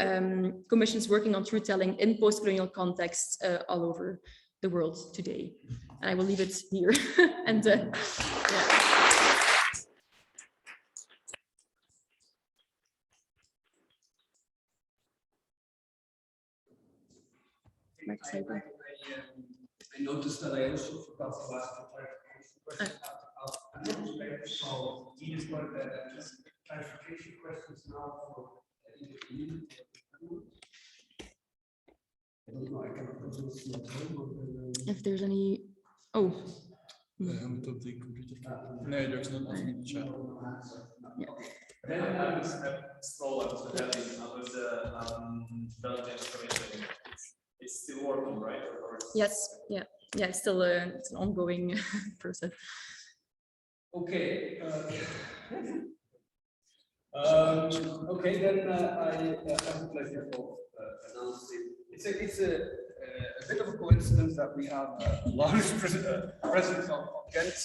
commissions working on truth-telling in post-colonial contexts all over the world today. And I will leave it here. And yeah. I noticed that I also forgot to ask the clarification question. So Edith got just clarification questions now for Eline. I don't know, I cannot go to if there's any, oh. Op die computer. Nee, there's nothing in the chat. Yeah. Then I was scrolling to the Belgian commission. It's still working, right? Yes, yeah, it's still it's an ongoing process. Okay. Okay, then I have the pleasure of announcing. It's a bit of a coincidence that we have a large presence of Ghent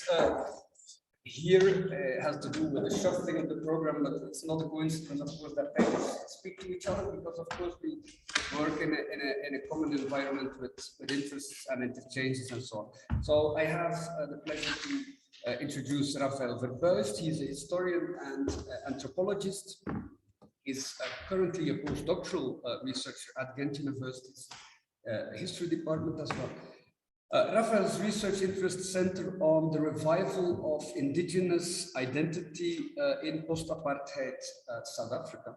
here. Has to do with the shuffling of the program, but it's not a coincidence, of course, that they speak to each other, because of course we work in a common environment with interests and interchanges and so on. So I have the pleasure to introduce Rafael Verbuyst. He's a historian and anthropologist. He's currently a postdoctoral researcher at Ghent University's history department as well. Rafael's research interests center on the revival of indigenous identity in post-apartheid South Africa,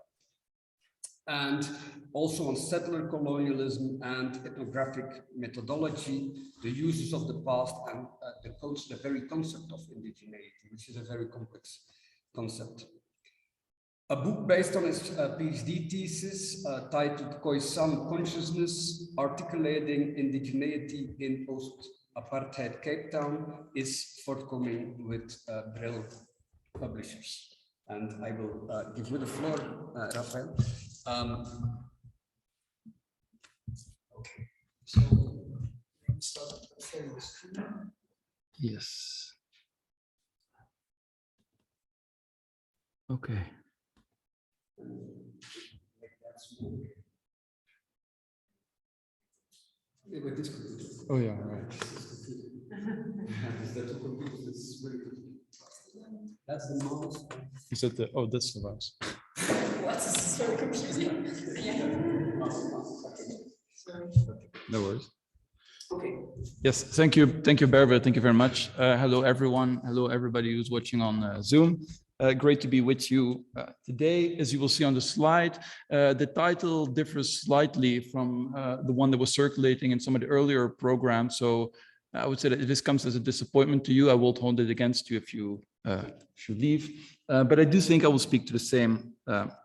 and also on settler colonialism and ethnographic methodology, the uses of the past, and the very concept of indigeneity, which is a very complex concept. A book based on his PhD thesis titled Khoisan Consciousness, Articulating Indigeneity in Post-Apartheid Cape Town is forthcoming with Brill Publishers. And I will give you the floor, Rafael. Okay, so let me start sharing the screen. Yes. Okay. Oh yeah, right. That's the mouse. Is that the? Oh, that's the mouse. What? This is very confusing. Yeah. No worries. Okay. Yes, thank you, Berber. Thank you very much. Hello, everyone. Hello, everybody who's watching on Zoom. Great to be with you today. As you will see on the slide, the title differs slightly from the one that was circulating in some of the earlier programs. So I would say that if this comes as a disappointment to you, I won't hold it against you if you leave. But I do think I will speak to the same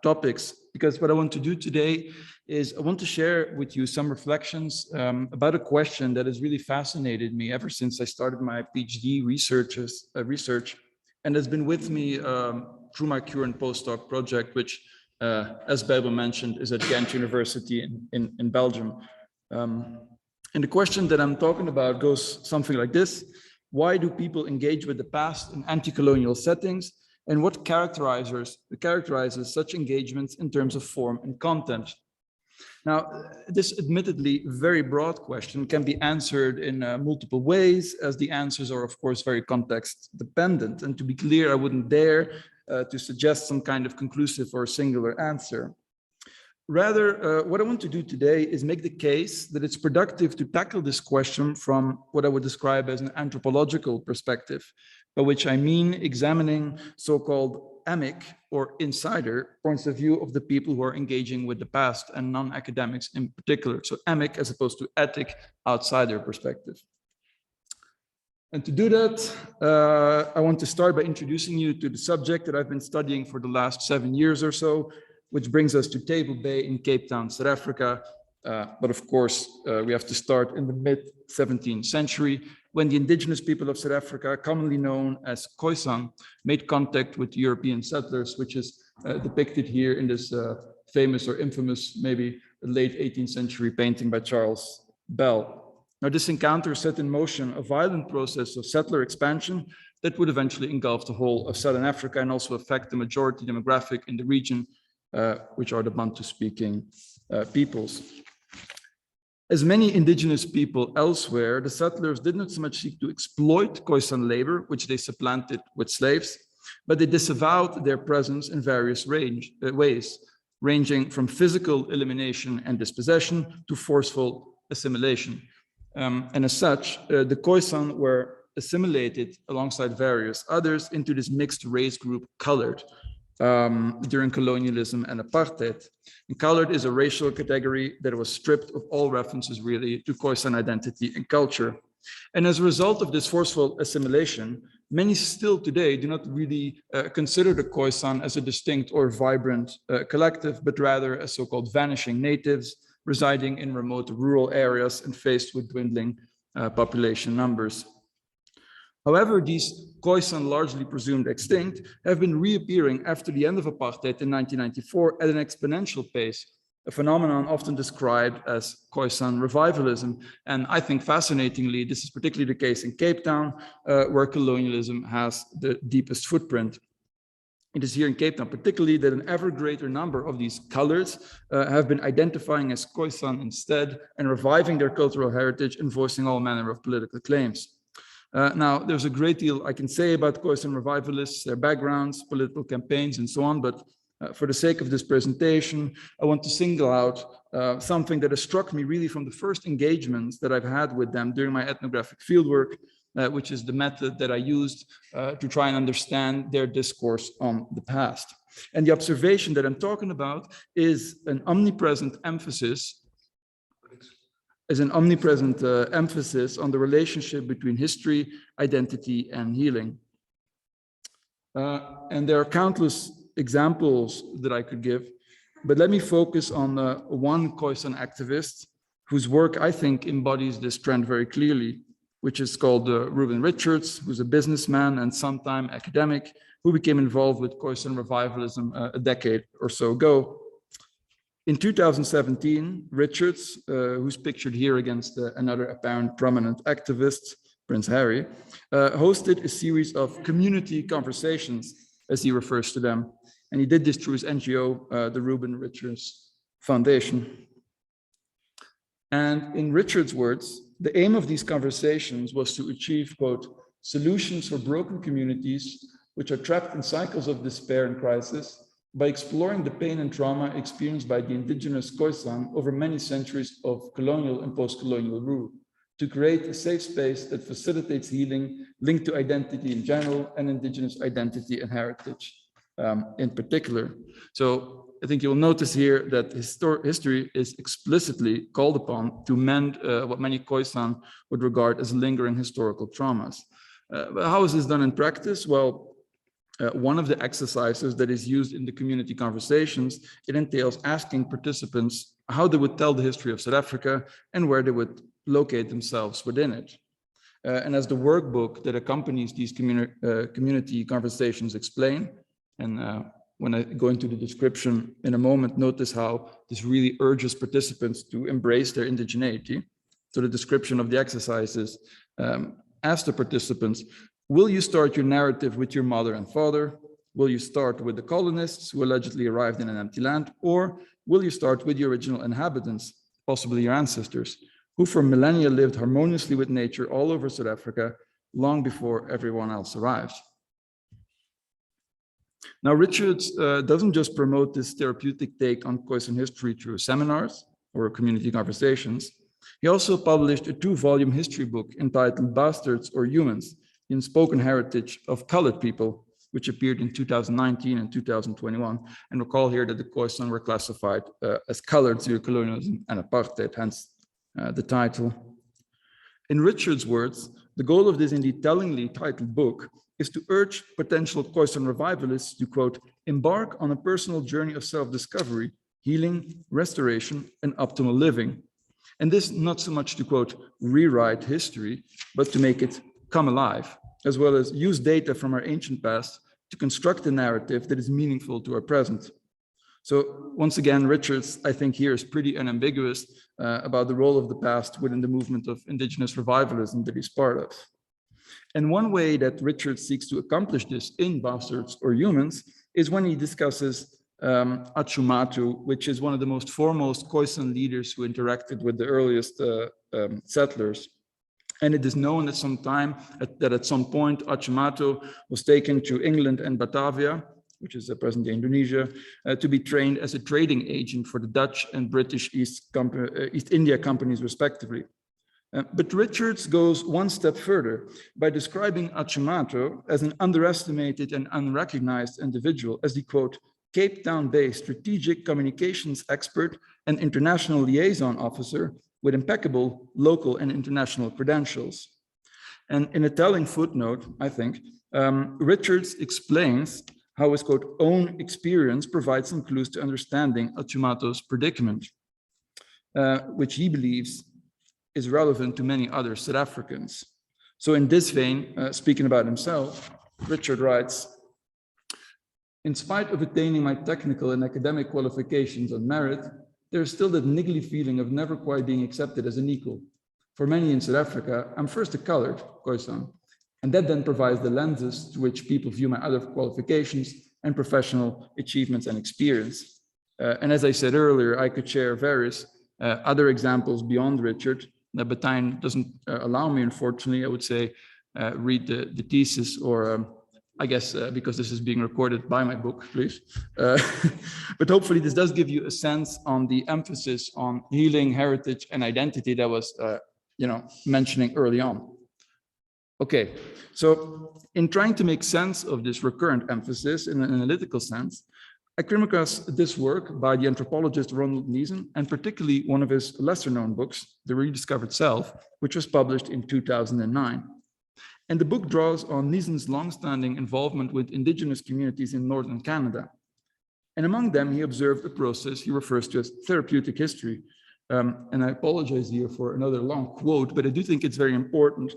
topics, because what I want to do today is I want to share with you some reflections about a question that has really fascinated me ever since I started my PhD research, and has been with me through my current postdoc project, which, as Berber mentioned, is at Ghent University in Belgium. And the question that I'm talking about goes something like this. Why do people engage with the past in anti-colonial settings? And what characterizes such engagements in terms of form and content? Now, this admittedly very broad question can be answered in multiple ways, as the answers are, of course, very context dependent. And to be clear, I wouldn't dare to suggest some kind of conclusive or singular answer. Rather, what I want to do today is make the case that it's productive to tackle this question from what I would describe as an anthropological perspective, by which I mean examining so-called amic or insider points of view of the people who are engaging with the past and non-academics in particular. So amic as opposed to ethic, outsider perspective. And to do that, I want to start by introducing you to the subject that I've been studying for the last 7 years or so, which brings us to Table Bay in Cape Town, South Africa. But of course, we have to start in the mid-17th century, when the indigenous people of South Africa, commonly known as Khoisan, made contact with European settlers, which is depicted here in this famous or infamous, maybe late 18th century painting by Charles Bell. Now, this encounter set in motion a violent process of settler expansion that would eventually engulf the whole of Southern Africa and also affect the majority demographic in the region, which are the Bantu-speaking peoples. As many indigenous people elsewhere, the settlers did not so much seek to exploit Khoisan labor, which they supplanted with slaves, but they disavowed their presence in various ways, ranging from physical elimination and dispossession to forceful assimilation. And as such, the Khoisan were assimilated alongside various others into this mixed race group colored, during colonialism and apartheid. And colored is a racial category that was stripped of all references really to Khoisan identity and culture. And as a result of this forceful assimilation, many still today do not really consider the Khoisan as a distinct or vibrant collective, but rather as so-called vanishing natives residing in remote rural areas and faced with dwindling population numbers. However, these Khoisan, largely presumed extinct, have been reappearing after the end of apartheid in 1994 at an exponential pace, a phenomenon often described as Khoisan revivalism. And I think fascinatingly, this is particularly the case in Cape Town, where colonialism has the deepest footprint. It is here in Cape Town particularly that an ever greater number of these colors have been identifying as Khoisan instead and reviving their cultural heritage and voicing all manner of political claims. Now, there's a great deal I can say about Khoisan revivalists, their backgrounds, political campaigns, and so on, but for the sake of this presentation, I want to single out something that has struck me really from the first engagements that I've had with them during my ethnographic fieldwork, which is the method that I used to try and understand their discourse on the past. And the observation that I'm talking about is an omnipresent emphasis on the relationship between history, identity, and healing. And there are countless examples that I could give, but let me focus on one Khoisan activist whose work I think embodies this trend very clearly, which is called Reuben Richards, who's a businessman and sometime academic who became involved with Khoisan revivalism a decade or so ago. In 2017, Richards, who's pictured here against another apparent prominent activist, Prince Harry, hosted a series of community conversations, as he refers to them. And he did this through his NGO, the Reuben Richards Foundation. And in Richards' words, the aim of these conversations was to achieve, quote, solutions for broken communities which are trapped in cycles of despair and crisis, by exploring the pain and trauma experienced by the indigenous Khoisan over many centuries of colonial and post-colonial rule, to create a safe space that facilitates healing linked to identity in general and indigenous identity and heritage in particular. So I think you'll notice here that history is explicitly called upon to mend what many Khoisan would regard as lingering historical traumas. But how is this done in practice? Well, one of the exercises that is used in the community conversations, it entails asking participants how they would tell the history of South Africa and where they would locate themselves within it. And as the workbook that accompanies these community conversations explain, and when I go into the description in a moment, notice how this really urges participants to embrace their indigeneity. So the description of the exercises asked the participants, will you start your narrative with your mother and father? Will you start with the colonists who allegedly arrived in an empty land? Or will you start with the original inhabitants, possibly your ancestors, who for millennia lived harmoniously with nature all over South Africa long before everyone else arrived? Now, Richards doesn't just promote this therapeutic take on Khoisan history through seminars or community conversations. He also published a 2-volume history book entitled Bastards or Humans, the Unspoken Heritage of Colored People, which appeared in 2019 and 2021. And recall here that the Khoisan were classified as colored through colonialism and apartheid, hence the title. In Richard's words, the goal of this indeed tellingly titled book is to urge potential Khoisan revivalists to, quote, embark on a personal journey of self-discovery, healing, restoration, and optimal living. And this not so much to, quote, rewrite history, but to make it come alive, as well as use data from our ancient past to construct a narrative that is meaningful to our present. So once again, Richards, I think here is pretty unambiguous about the role of the past within the movement of indigenous revivalism that he's part of. And one way that Richards seeks to accomplish this in Bastards or Humans is when he discusses Achumatu, which is one of the most foremost Khoisan leaders who interacted with the earliest settlers. And it is known at some time that at some point Achumatu was taken to England and Batavia, which is present-day Indonesia, to be trained as a trading agent for the Dutch and British East India companies, respectively. But Richards goes one step further by describing Achumatu as an underestimated and unrecognized individual, as the, quote, Cape Town-based strategic communications expert and international liaison officer with impeccable local and international credentials. And in a telling footnote, I think, Richards explains how his, quote, own experience provides some clues to understanding Achumatu's predicament, which he believes is relevant to many other South Africans. So in this vein, speaking about himself, Richard writes, in spite of attaining my technical and academic qualifications on merit, there is still that niggly feeling of never quite being accepted as an equal. For many in South Africa, I'm first a colored Khoisan, and that then provides the lenses through which people view my other qualifications and professional achievements and experience. And as I said earlier, I could share various other examples beyond Richard, but time doesn't allow me, unfortunately. I would say read the thesis, or I guess because this is being recorded, by my book, please. But hopefully this does give you a sense on the emphasis on healing, heritage, and identity that was mentioning early on. Okay, so in trying to make sense of this recurrent emphasis in an analytical sense, I came across this work by the anthropologist Ronald Neeson, and particularly one of his lesser-known books, The Rediscovered Self, which was published in 2009. And the book draws on Neeson's longstanding involvement with indigenous communities in northern Canada. And among them, he observed a process he refers to as therapeutic history. And I apologize here for another long quote, but I do think it's very important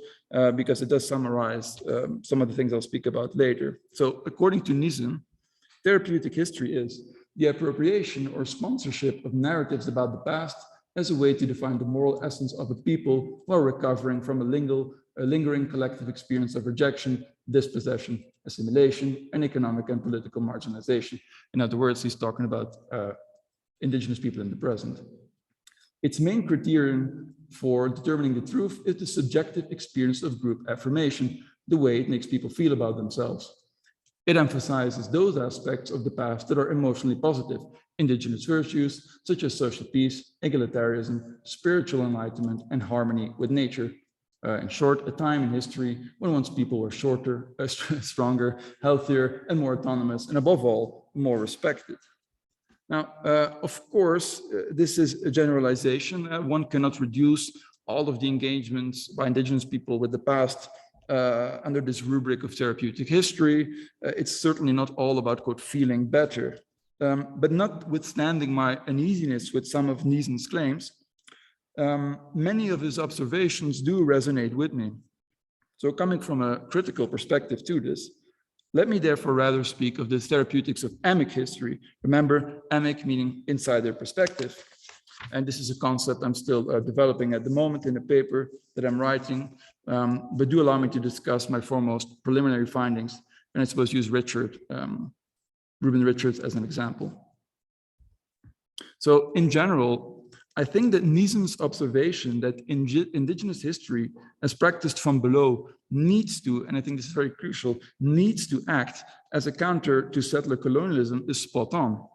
because it does summarize some of the things I'll speak about later. So according to Neeson, therapeutic history is the appropriation or sponsorship of narratives about the past as a way to define the moral essence of a people while recovering from a lingering collective experience of rejection, dispossession, assimilation, and economic and political marginalization. In other words, he's talking about indigenous people in the present. Its main criterion for determining the truth is the subjective experience of group affirmation, the way it makes people feel about themselves. It emphasizes those aspects of the past that are emotionally positive, indigenous virtues such as social peace, egalitarianism, spiritual enlightenment, and harmony with nature. In short, a time in history when once people were shorter, stronger, healthier, and more autonomous, and above all, more respected. Now, of course, this is a generalization. One cannot reduce all of the engagements by indigenous people with the past under this rubric of therapeutic history. It's certainly not all about, quote, feeling better. But notwithstanding my uneasiness with some of Neeson's claims, many of his observations do resonate with me. So coming from a critical perspective to this, let me therefore rather speak of the therapeutics of emic history. Remember, emic meaning insider perspective. And this is a concept I'm still developing at the moment in a paper that I'm writing, but do allow me to discuss my foremost preliminary findings, and I suppose use Reuben Richards as an example. So in general, I think that Neeson's observation that indigenous history as practiced from below needs to, and I think this is very crucial, needs to act as a counter to settler colonialism is spot on.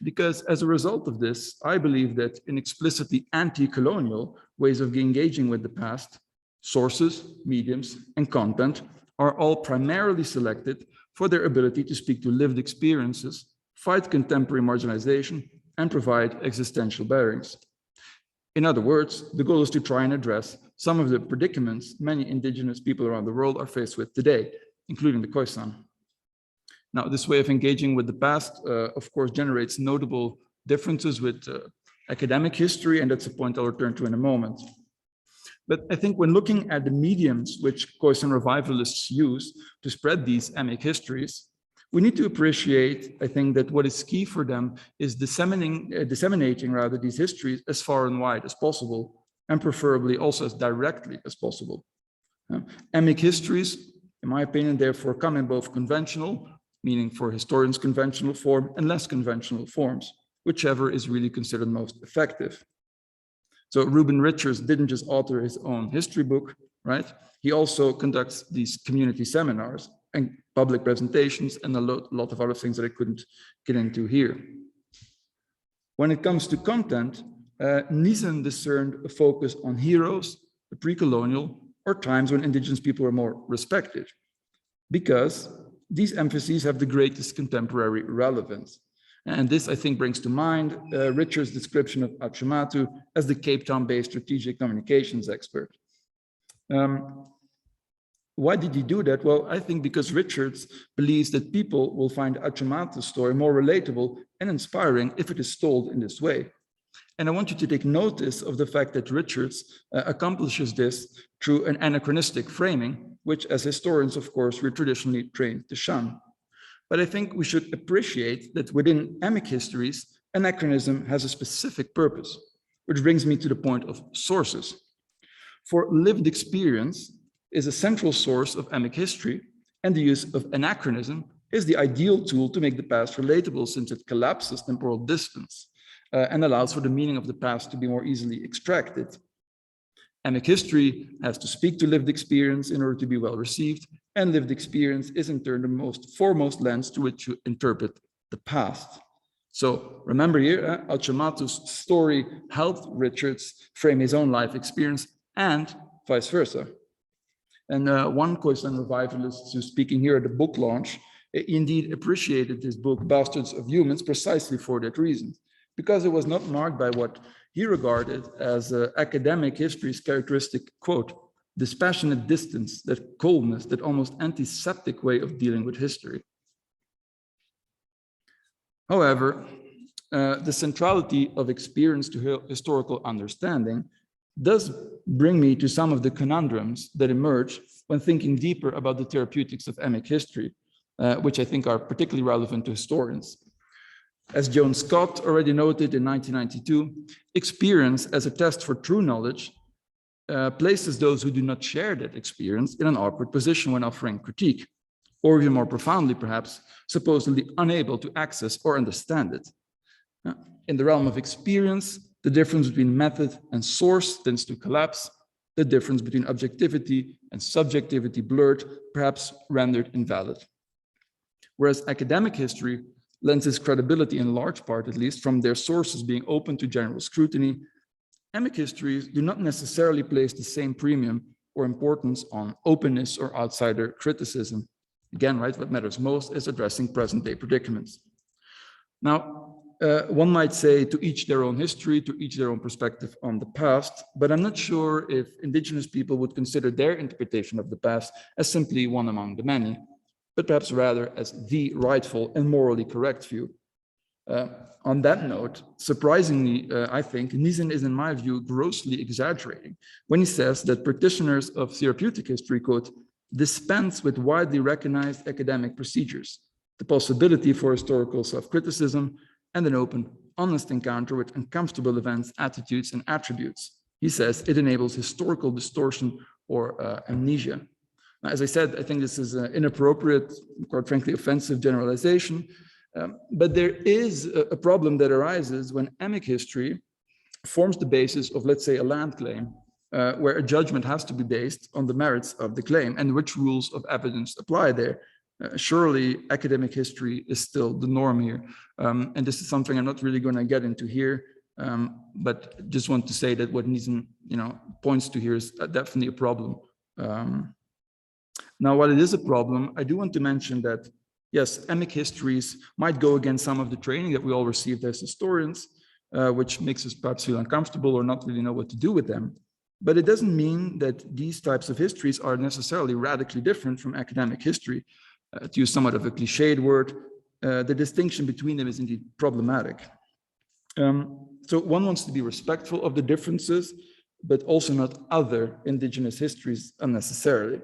Because as a result of this, I believe that in explicitly anti-colonial ways of engaging with the past, sources, mediums, and content are all primarily selected for their ability to speak to lived experiences, fight contemporary marginalization, and provide existential bearings. In other words, the goal is to try and address some of the predicaments many indigenous people around the world are faced with today, including the Khoisan. Now, this way of engaging with the past, of course, generates notable differences with academic history, and that's a point I'll return to in a moment. But I think when looking at the mediums which Khoisan revivalists use to spread these emic histories, we need to appreciate, I think, that what is key for them is disseminating rather these histories as far and wide as possible, and preferably also as directly as possible. Emic histories, in my opinion, therefore come in both conventional, meaning for historians conventional form, and less conventional forms, whichever is really considered most effective. So Reuben Richards didn't just author his own history book, right? He also conducts these community seminars and public presentations and a lot of other things that I couldn't get into here. When it comes to content, Neeson discerned a focus on heroes, the pre-colonial, or times when indigenous people were more respected, because these emphases have the greatest contemporary relevance. And this, I think, brings to mind Richard's description of Achumatu as the Cape Town-based strategic communications expert. Why did he do that? Well, I think because Richards believes that people will find Achumatu's story more relatable and inspiring if it is told in this way. And I want you to take notice of the fact that Richards accomplishes this through an anachronistic framing, which as historians, of course, we're traditionally trained to shun. But I think we should appreciate that within emic histories, anachronism has a specific purpose, which brings me to the point of sources. For lived experience is a central source of emic history, and the use of anachronism is the ideal tool to make the past relatable, since it collapses temporal distance and allows for the meaning of the past to be more easily extracted. Emic history has to speak to lived experience in order to be well received, and lived experience is in turn the foremost lens to which you interpret the past. So remember here, Achumatu's story helped Richards frame his own life experience and vice versa. And one Khoisan revivalist who's speaking here at the book launch indeed appreciated his book, Bastards of Humans, precisely for that reason, because it was not marked by what he regarded as academic history's characteristic, quote, dispassionate distance, that coldness, that almost antiseptic way of dealing with history. However, the centrality of experience to historical understanding does bring me to some of the conundrums that emerge when thinking deeper about the therapeutics of emic history, which I think are particularly relevant to historians. As Joan Scott already noted in 1992, experience as a test for true knowledge places those who do not share that experience in an awkward position when offering critique, or even more profoundly, perhaps, supposedly unable to access or understand it. In the realm of experience, the difference between method and source tends to collapse, the difference between objectivity and subjectivity blurred, perhaps rendered invalid. Whereas academic history lends its credibility in large part, at least, from their sources being open to general scrutiny, emic histories do not necessarily place the same premium or importance on openness or outsider criticism. Again, right, what matters most is addressing present-day predicaments. Now, one might say to each their own history, to each their own perspective on the past, but I'm not sure if indigenous people would consider their interpretation of the past as simply one among the many, but perhaps rather as the rightful and morally correct view. On that note, surprisingly, I think Neeson is, in my view, grossly exaggerating when he says that practitioners of therapeutic history, quote, dispense with widely recognized academic procedures, the possibility for historical self-criticism, and an open, honest encounter with uncomfortable events, attitudes, and attributes. He says it enables historical distortion or amnesia. Now, as I said, I think this is an inappropriate, quite frankly, offensive generalization. But there is a problem that arises when emic history forms the basis of, let's say, a land claim, where a judgment has to be based on the merits of the claim and which rules of evidence apply there. Surely academic history is still the norm here. And this is something I'm not really going to get into here, but just want to say that what Niesen, points to here is definitely a problem. Now, while it is a problem, I do want to mention that, yes, emic histories might go against some of the training that we all received as historians, which makes us perhaps feel uncomfortable or not really know what to do with them. But it doesn't mean that these types of histories are necessarily radically different from academic history. To use somewhat of a cliched word, the distinction between them is indeed problematic. So one wants to be respectful of the differences, but also not other indigenous histories unnecessarily.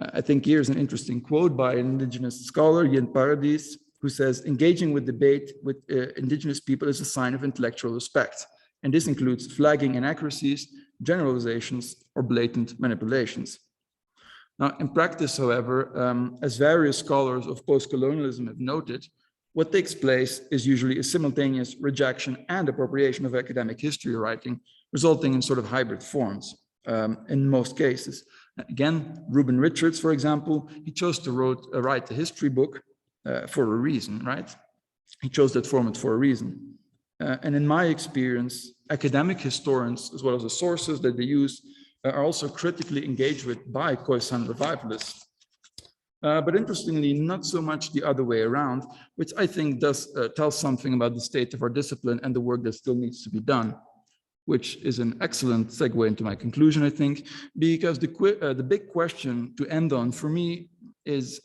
I think here's an interesting quote by an indigenous scholar, Ghent University, who says, engaging with debate with indigenous people is a sign of intellectual respect. And this includes flagging inaccuracies, generalizations, or blatant manipulations. Now, in practice, however, as various scholars of post-colonialism have noted, what takes place is usually a simultaneous rejection and appropriation of academic history writing, resulting in sort of hybrid forms in most cases. Again, Reuben Richards, for example, he chose to write a history book for a reason, right? He chose that format for a reason. And in my experience, academic historians, as well as the sources that they use, are also critically engaged with by Khoisan revivalists. But interestingly, not so much the other way around, which I think does tell something about the state of our discipline and the work that still needs to be done, which is an excellent segue into my conclusion, I think, because the big question to end on for me is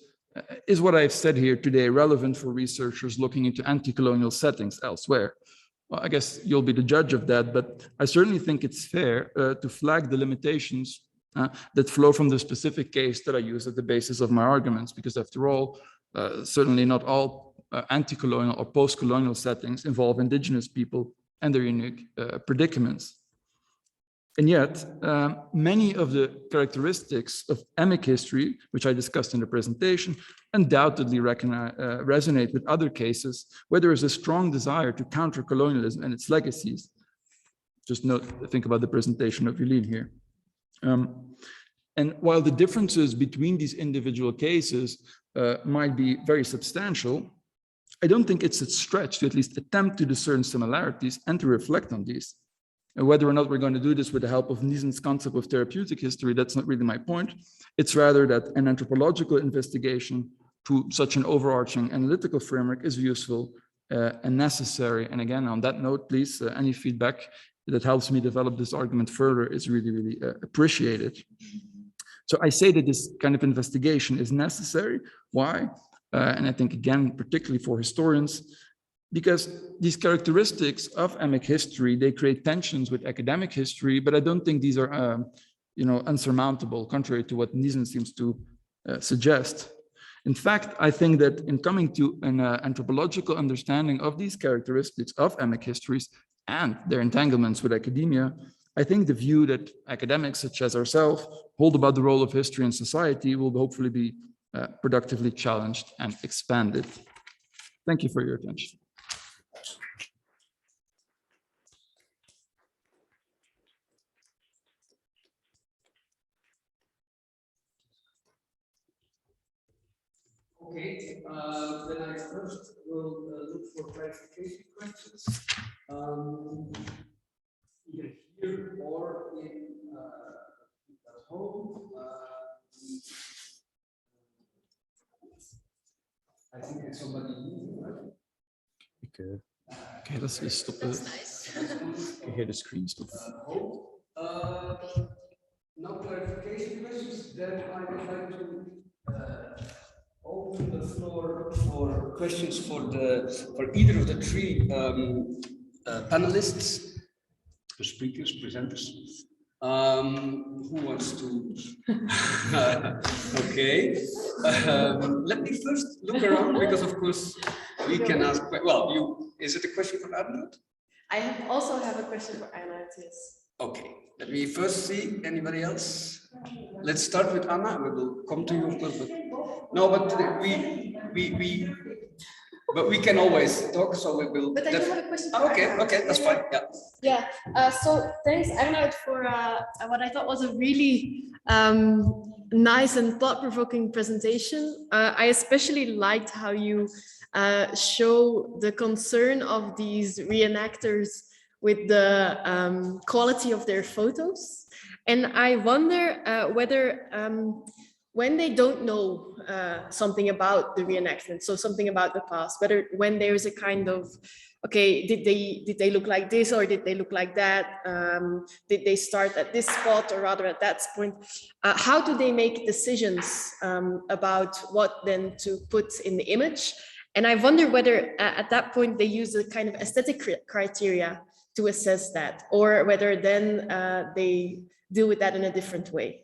what I've said here today relevant for researchers looking into anti-colonial settings elsewhere? Well, I guess you'll be the judge of that, but I certainly think it's fair to flag the limitations that flow from the specific case that I use at the basis of my arguments, because after all, certainly not all anti-colonial or post-colonial settings involve indigenous people and their unique predicaments. And yet, many of the characteristics of emic history, which I discussed in the presentation, undoubtedly resonate with other cases where there is a strong desire to counter colonialism and its legacies. Just think about the presentation of Eline here. And while the differences between these individual cases might be very substantial, I don't think it's a stretch to at least attempt to discern similarities and to reflect on these. And whether or not we're going to do this with the help of Niesen's concept of therapeutic history, that's not really my point. It's rather that an anthropological investigation to such an overarching analytical framework is useful and necessary. And again, on that note, please, any feedback that helps me develop this argument further is really, really appreciated. So I say that this kind of investigation is necessary. Why? And I think, again, particularly for historians, because these characteristics of emic history, they create tensions with academic history, but I don't think these are unsurmountable, contrary to what Niesen seems to suggest. In fact, I think that in coming to an anthropological understanding of these characteristics of emic histories and their entanglements with academia, I think the view that academics such as ourselves hold about the role of history in society will hopefully be productively challenged and expanded. Thank you for your attention. Okay, then I first will look for clarification questions, either here or at home. I think it's somebody moving, right? Okay, let's just stop it. Nice. Okay, hear the screen stop. No clarification questions, then I would like to open the floor for questions for either of the three panelists, the speakers, presenters. Who wants to? Okay. Let me first look around because, of course, we can ask. Well, is it a question for Arnoud? also have a question for Anna, yes. Okay, let me first see anybody else. Let's start with Anna. We will come to you, of course. But no, but we can always talk, so we will. But I do have a question for okay, Arnoud. okay, that's fine. Yeah. Yeah. So thanks, Arnoud, for what I thought was a really nice and thought-provoking presentation. I especially liked how you show the concern of these reenactors with the quality of their photos. And I wonder whether when they don't know something about the reenactment, so something about the past, whether when there's a kind of, okay, did they look like this or did they look like that? Did they start at this spot or rather at that point? How do they make decisions about what then to put in the image? And I wonder whether at that point they use a kind of aesthetic criteria to assess that, or whether then they deal with that in a different way.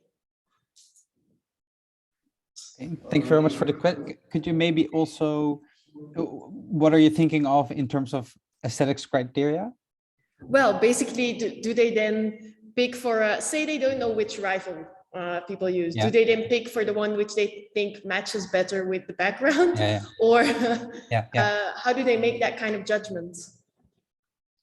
Thank you very much for the question. Could you maybe also, what are you thinking of in terms of aesthetics criteria? Well, basically, do they then pick for, say they don't know which rifle people use. Yeah. Do they then pick for the one which they think matches better with the background? Yeah. Or how do they make that kind of judgment?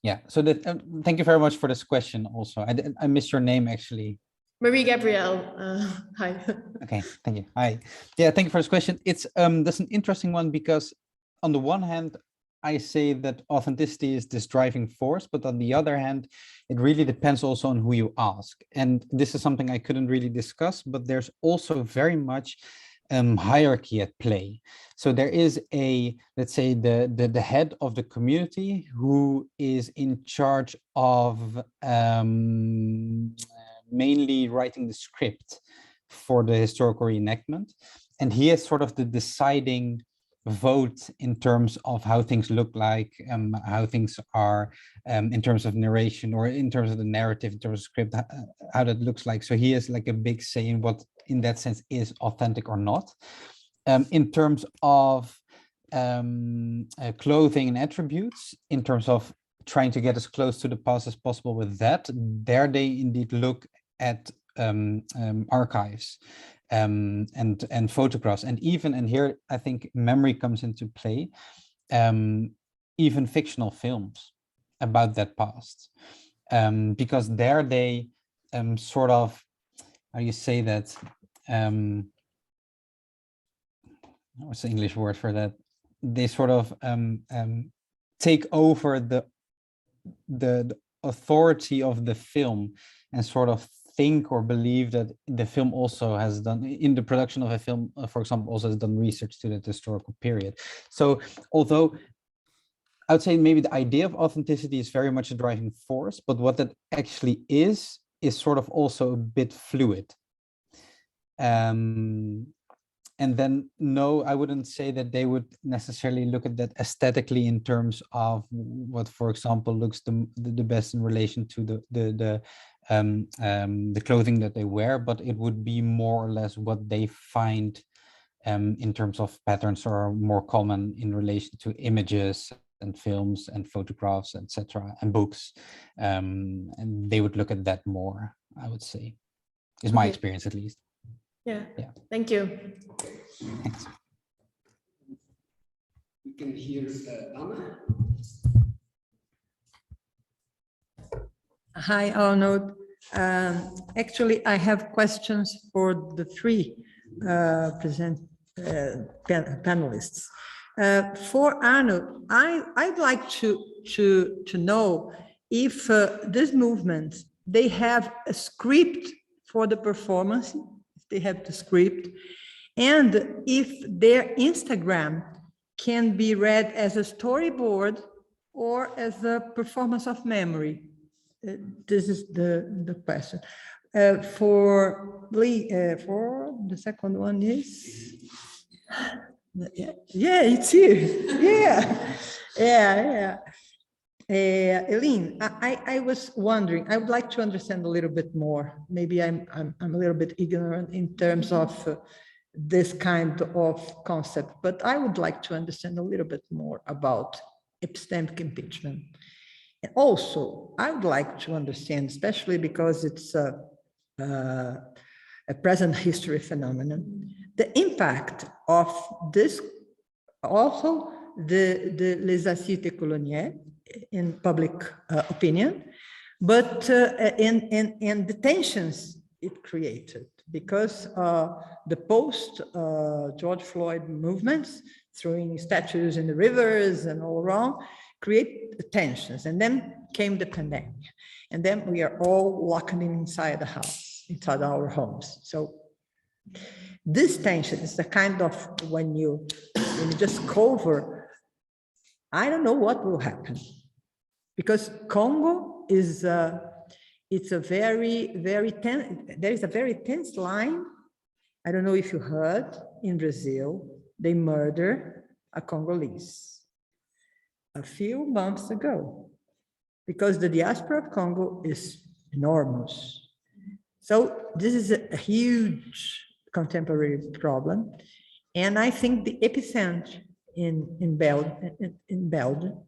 Yeah, so that, thank you very much for this question also. I missed your name actually. Marie Gabrielle, hi. Okay, thank you. Hi. Yeah, thank you for this question. It's that's an interesting one because on the one hand, I say that authenticity is this driving force, but on the other hand, it really depends also on who you ask. And this is something I couldn't really discuss, but there's also very much hierarchy at play. So there is a, let's say, the head of the community who is in charge of mainly writing the script for the historical reenactment. And he is sort of the deciding vote in terms of how things look like, how things are in terms of narration or in terms of the narrative, in terms of script, how that looks like. So he has like a big say in what in that sense is authentic or not. In terms of clothing and attributes, in terms of trying to get as close to the past as possible with that, there they indeed look at archives and photographs, and even, and here I think memory comes into play, even fictional films about that past, because there they sort of, how do you say that, what's the English word for that? They sort of take over the authority of the film and sort of think or believe that the film also has done, in the production of a film, for example, also has done research to that historical period. So although I would say maybe the idea of authenticity is very much a driving force, but what that actually is sort of also a bit fluid. And then, no, I wouldn't say that they would necessarily look at that aesthetically in terms of what, for example, looks the best in relation to the clothing that they wear, but it would be more or less what they find in terms of patterns are more common in relation to images and films and photographs, etc., and books. And they would look at that more, I would say, is my experience at least. Yeah. Thank you. Thanks. We can hear Anna. Hi, Arnoud. Actually, I have questions for the three panelists. For Arnoud, I'd like to know if this movement, they have a script for the performance, if they have the script, and if their Instagram can be read as a storyboard or as a performance of memory. This is the question. For the second one is, yeah, it's here. Yeah. Eline, I was wondering, I would like to understand a little bit more. Maybe I'm a little bit ignorant in terms of this kind of concept, but I would like to understand a little bit more about epistemic impeachment. And also, I would like to understand, especially because it's a present history phenomenon, the impact of this, also the les assises coloniales in public opinion, but in the tensions it created, because the post George Floyd movements, throwing statues in the rivers and all around, create tensions. And then came the pandemic. And then we are all locked inside the house, inside our homes. So this tension is the kind of, when you just cover, I don't know what will happen. Because Congo is, it's a very tense, there is a very tense line. I don't know if you heard, in Brazil, they murdered a Congolese a few months ago, because the diaspora of Congo is enormous. So this is a huge contemporary problem. And I think the epicenter in Belgium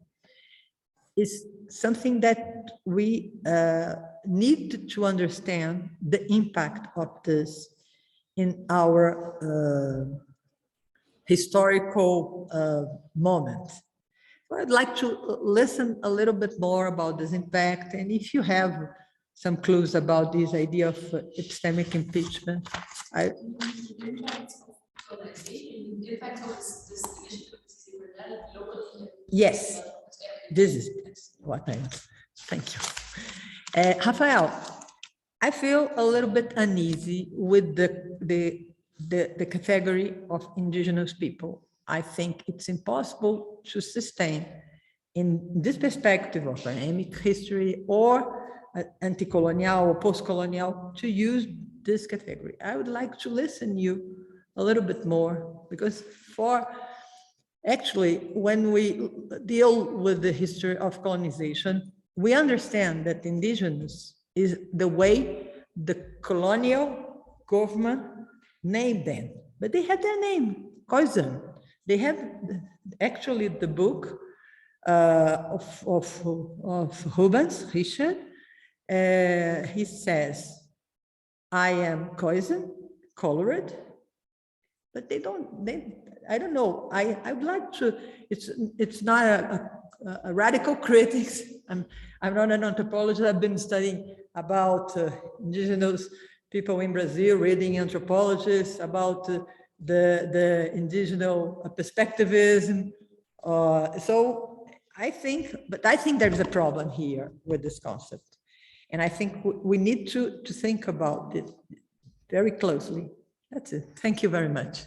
is something that we need to understand the impact of this in our historical moment. So I'd like to listen a little bit more about this impact, and if you have some clues about this idea of epistemic impeachment, I... Yes, this is what I... Thank you. Rafael, I feel a little bit uneasy with the category of indigenous people. I think it's impossible to sustain in this perspective of dynamic history or anti-colonial or post-colonial to use this category. I would like to listen you a little bit more, because actually, when we deal with the history of colonization, we understand that indigenous is the way the colonial government named them, but they had their name, Khoisan. They have actually the book of Rubens, Richard. He says, I am Khoisan, colored, but they don't, I don't know. I would like to, it's not a radical critics. I'm not an anthropologist. I've been studying about indigenous people in Brazil, reading anthropologists about the indigenous perspectivism. So I think there's a problem here with this concept. And I think we need to think about it very closely. That's it. Thank you very much.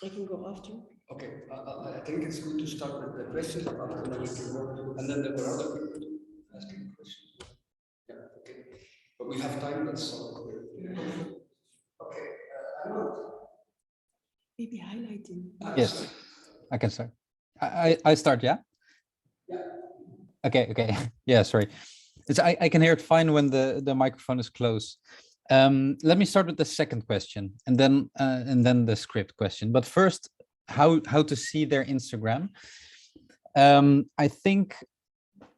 I can go after. Okay, I think it's good to start with the questions about the and then there were other people asking questions. Yeah, okay. But we have time, let's solve it. Okay, maybe highlighting. Yes, I can start. I start, yeah? Yeah. Okay. Yeah, sorry. I can hear it fine when the microphone is close. Let me start with the second question, and then the script question. But first, how to see their Instagram? I think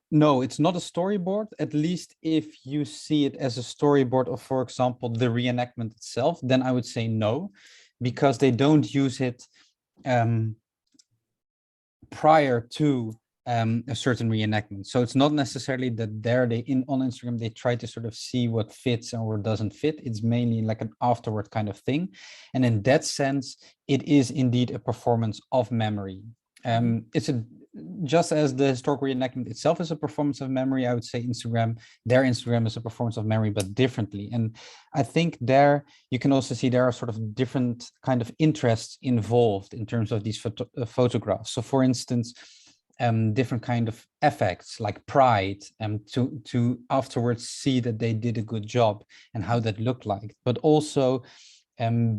no, it's not a storyboard. At least if you see it as a storyboard of, for example, the reenactment itself, then I would say no, because they don't use it prior to a certain reenactment. So it's not necessarily that on Instagram they try to sort of see what fits and what doesn't fit. It's mainly like an afterward kind of thing, and in that sense it is indeed a performance of memory. Just as the historical reenactment itself is a performance of memory, I would say their Instagram is a performance of memory, but differently. And I think there you can also see there are sort of different kind of interests involved in terms of these photographs. So for instance, different kind of effects like pride, to afterwards see that they did a good job and how that looked like, but also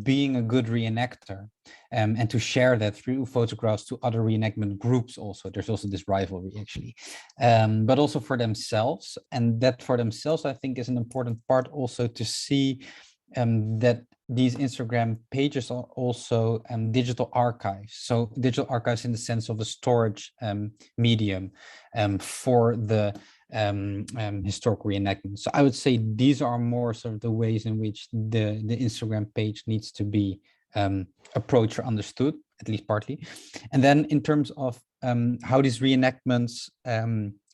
being a good reenactor, and to share that through photographs to other reenactment groups. Also, there's also this rivalry actually, but also for themselves. And that for themselves, I think, is an important part also to see that these Instagram pages are also digital archives. So digital archives in the sense of a storage medium for the historical reenactment. So I would say these are more sort of the ways in which the Instagram page needs to be approached or understood, at least partly. And then in terms of how these reenactments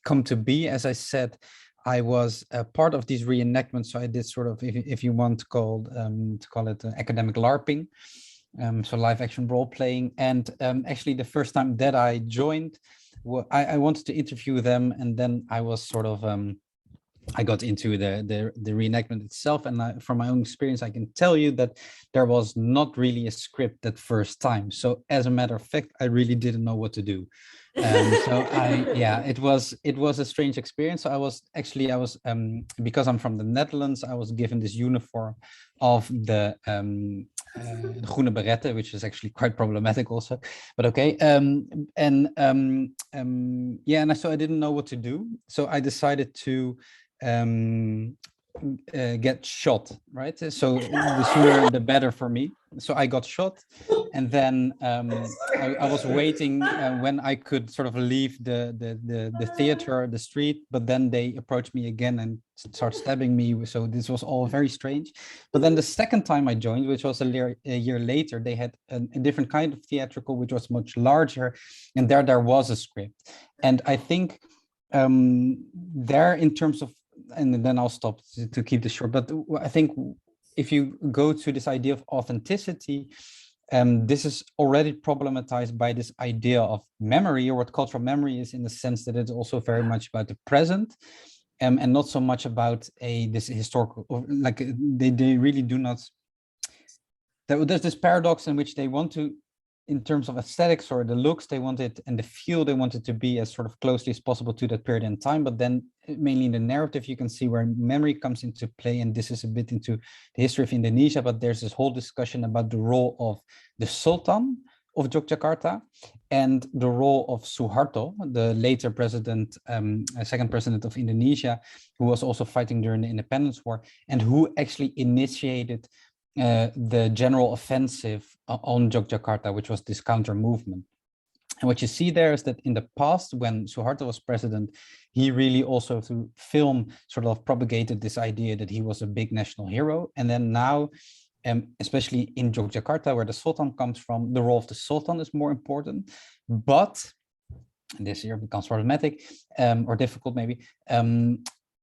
come to be, as I said, I was a part of these reenactments. So I did sort of, if you want to call it academic LARPing, so live action role playing. And actually the first time that I joined, I wanted to interview them, and then I was sort of I got into the reenactment itself, and from my own experience, I can tell you that there was not really a script that first time. So as a matter of fact, I really didn't know what to do. So it was a strange experience. So I was because I'm from the Netherlands, I was given this uniform of the groene berette, which is actually quite problematic also, but okay. And so I didn't know what to do. So I decided to get shot, right? So the sooner the better for me. So I got shot, and then I was waiting when I could sort of leave the theater, the street, but then they approached me again and start stabbing me. So this was all very strange. But then the second time I joined, which was a year later, they had a different kind of theatrical, which was much larger, and there was a script. And I think there, in terms of, and then I'll stop to keep this short, but I think if you go to this idea of authenticity, this is already problematized by this idea of memory, or what cultural memory is, in the sense that it's also very much about the present, and not so much about this historical, like they really do not. There's this paradox in which they want to, in terms of aesthetics or the looks, they want it, and the feel, they want it to be as sort of closely as possible to that period in time. But then mainly in the narrative, you can see where memory comes into play. And this is a bit into the history of Indonesia, but there's this whole discussion about the role of the Sultan of Yogyakarta and the role of Suharto, the later president, second president of Indonesia, who was also fighting during the independence war, and who actually initiated the general offensive on Yogyakarta, which was this counter movement. And what you see there is that in the past, when Suharto was president, he really also, through film, sort of propagated this idea that he was a big national hero. And then now, especially in Yogyakarta, where the Sultan comes from, the role of the Sultan is more important. But this year becomes problematic, or difficult maybe.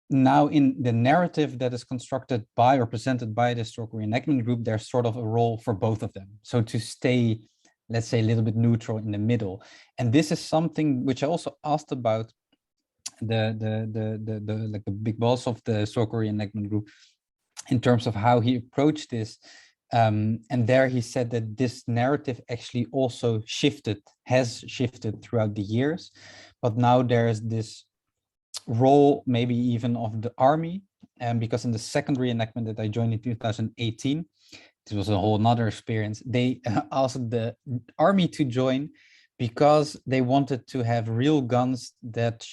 Now in the narrative that is constructed by or presented by the historical reenactment group, there's sort of a role for both of them. So to stay, let's say, a little bit neutral in the middle. And this is something which I also asked about the big boss of the historical reenactment group, in terms of how he approached this. And there he said that this narrative actually also has shifted throughout the years. But now there's this role, maybe even of the army, because in the second reenactment that I joined in 2018, this was a whole nother experience. They asked the army to join because they wanted to have real guns that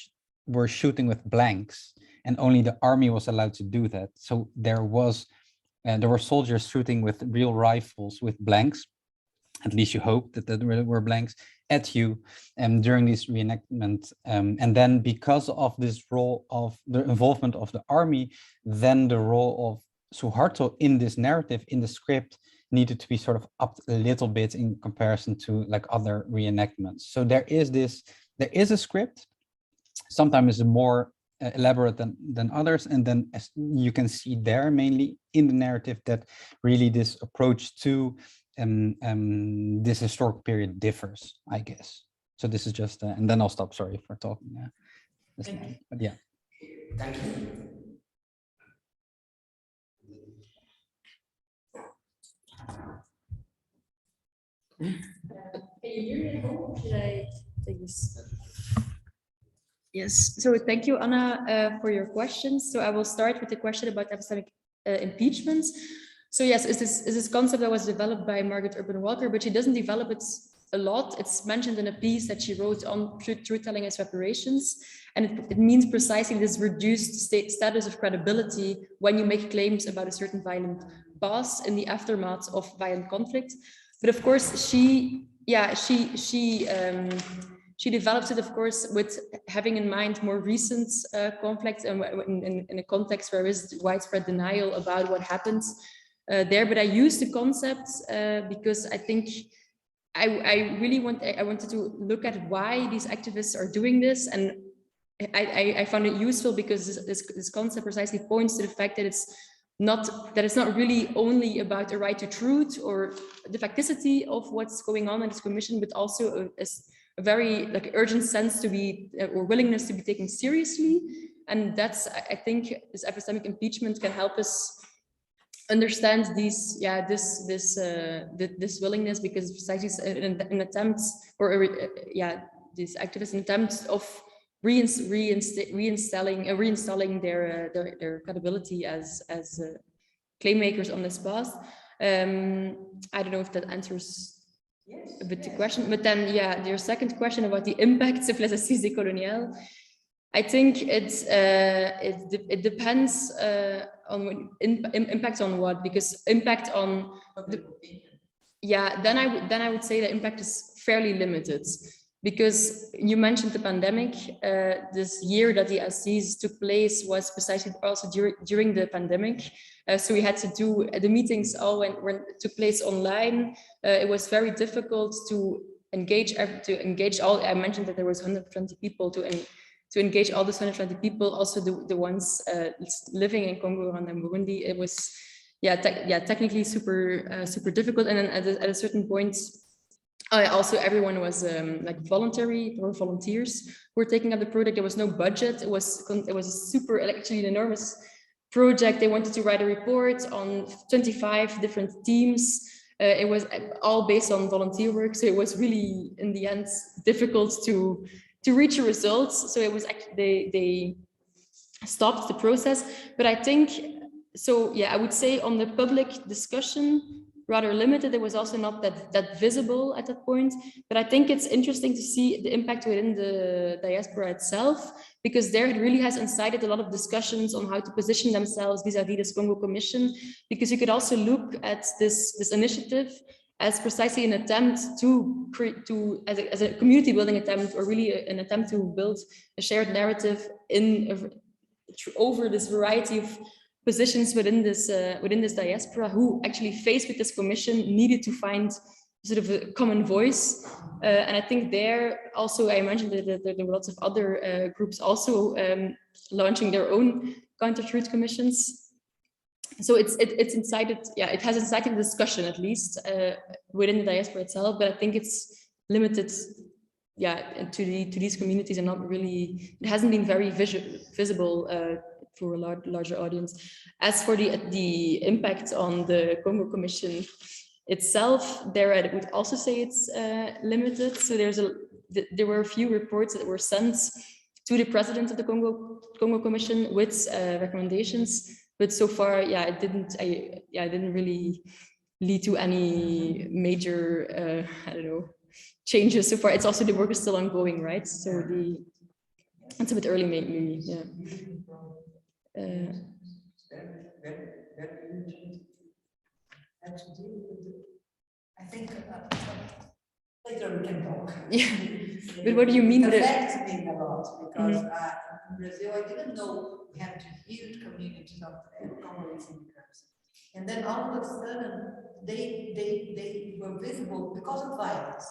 were shooting with blanks, and only the army was allowed to do that. So there were soldiers shooting with real rifles with blanks. At least you hope that there were blanks at you during this reenactment. And then because of this role of the involvement of the army, then the role of Suharto in this narrative, in the script, needed to be sort of upped a little bit in comparison to like other reenactments. So there is a script. Sometimes it's more elaborate than others. And then as you can see there, mainly in the narrative, that really this approach to this historic period differs, I guess. So this is just, and then I'll stop. Sorry for talking. But yeah. Thank you. Can you hear me? Should I take this? Yes. So thank you, Anna, for your questions. So I will start with the question about epistemic impeachments. So yes, is this concept that was developed by Margaret Urban Walker, but she doesn't develop it a lot. It's mentioned in a piece that she wrote on truth-telling as reparations, and it means precisely this reduced status of credibility when you make claims about a certain violent past in the aftermath of violent conflict. But of course, she develops it, of course, with having in mind more recent conflicts and in a context where there is widespread denial about what happens there. But I use the concept because I think I wanted to look at why these activists are doing this, and I found it useful because this concept precisely points to the fact that it's not really only about a right to truth or the facticity of what's going on in this commission, but also a very urgent sense to be or willingness to be taken seriously. And that's, I think, this epistemic impeachment can help us understand this willingness, because precisely an attempt, or these activists, an attempt of reinstalling their credibility as claim makers on this past. I don't know if that answers a bit the question, but then your second question about the impacts of les assises décoloniales. I think it depends on impact on what, because impact on then I would say the impact is fairly limited, because you mentioned the pandemic. This year that the assises took place was precisely also during the pandemic. So we had to do the meetings all when took place online. It was very difficult to engage all. I mentioned that there was 120 people to engage all those 120 people, also the ones living in Congo, Rwanda, and Burundi. It was technically super difficult. And then at a certain point, also everyone was voluntary. There were volunteers who were taking up the project. There was no budget. It was actually an enormous project. They wanted to write a report on 25 different themes. It was all based on volunteer work, so it was really, in the end, difficult to reach a result. So it was actually they stopped the process. But I think so. I would say on the public discussion, rather limited. It was also not that visible at that point. But I think it's interesting to see the impact within the diaspora itself, because there it really has incited a lot of discussions on how to position themselves vis-a-vis this Congo Commission. Because you could also look at this initiative as precisely an attempt as a community building attempt, or really an attempt to build a shared narrative over this variety of positions within this diaspora, who actually, faced with this commission, needed to find sort of a common voice. And I think there also, I mentioned that there were lots of other groups also launching their own counter-truth commissions. So it has incited discussion, at least within the diaspora itself, but I think it's limited to these communities, and not really, it hasn't been very visible for a larger audience. As for the impact on the Congo Commission itself, there I would also say it's limited. So there were a few reports that were sent to the president of the Congo Commission with recommendations, but so far, it didn't really lead to any major changes so far. It's also, the work is still ongoing, right? So it's a bit early, maybe. I think later we can talk. But what do you mean? It affects me a lot, because in Brazil, I didn't know we had huge communities of Congolese immigrants, and then all of a sudden they were visible because of violence.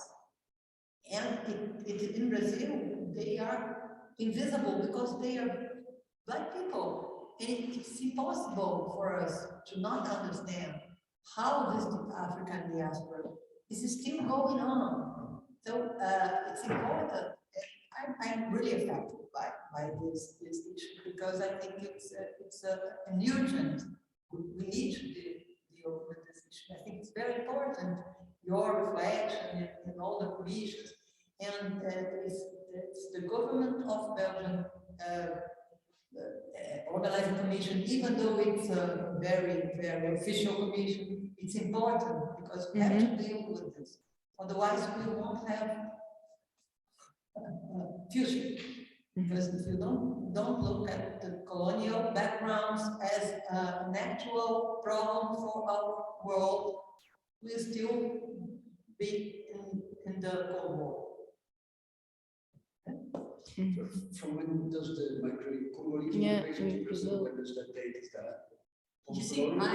And in Brazil, they are invisible because they are Black people. And it's impossible for us to not understand how this African diaspora is still going on. So it's important. I'm really affected by this issue, because I think it's an urgent. We need to deal with this issue. I think it's very important, your reflection in all the commissions. And it's the government of Belgium organized a commission, even though it's a very, very official commission. It's important, because we have to deal with this. Otherwise, we won't have future. Because if you don't look at the colonial backgrounds as an actual problem for our world, we'll still be in the Cold War. From when does the Congolese migration to Brazil, when does that date? Is that? You see, I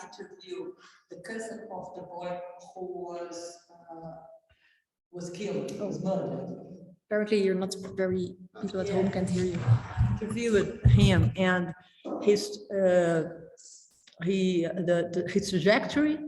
interviewed the cousin of the boy who was killed, was murdered. Apparently you're not very, people at home can't hear you. Interviewed him, and his his trajectory.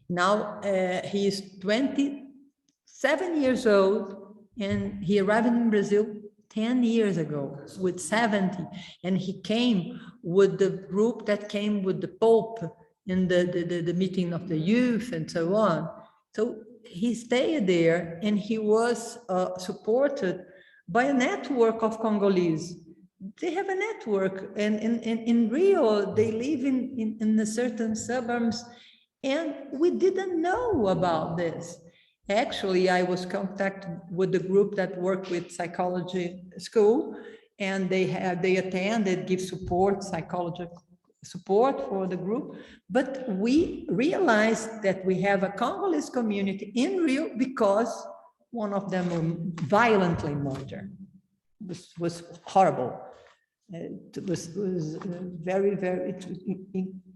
Now he is 27 years old, and he arrived in Brazil 10 years ago with 70, and he came with the group that came with the Pope in the meeting of the youth and so on. So he stayed there, and he was supported by a network of Congolese. They have a network, and in Rio, they live in a certain suburbs, and we didn't know about this. Actually, I was contacted with the group that worked with psychology school, and they attended, give support, psychological support for the group. But we realized that we have a Congolese community in Rio because one of them were violently murdered. This was horrible. It was very, very,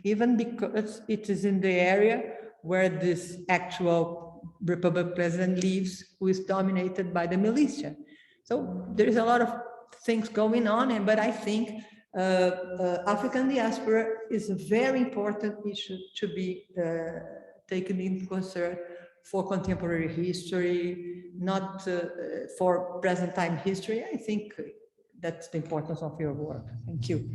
even because it is in the area where this actual Republic president lives, who is dominated by the militia. So there is a lot of things going on, but I think African diaspora is a very important issue to be taken into concern for contemporary history, not for present time history. I think that's the importance of your work. Thank you.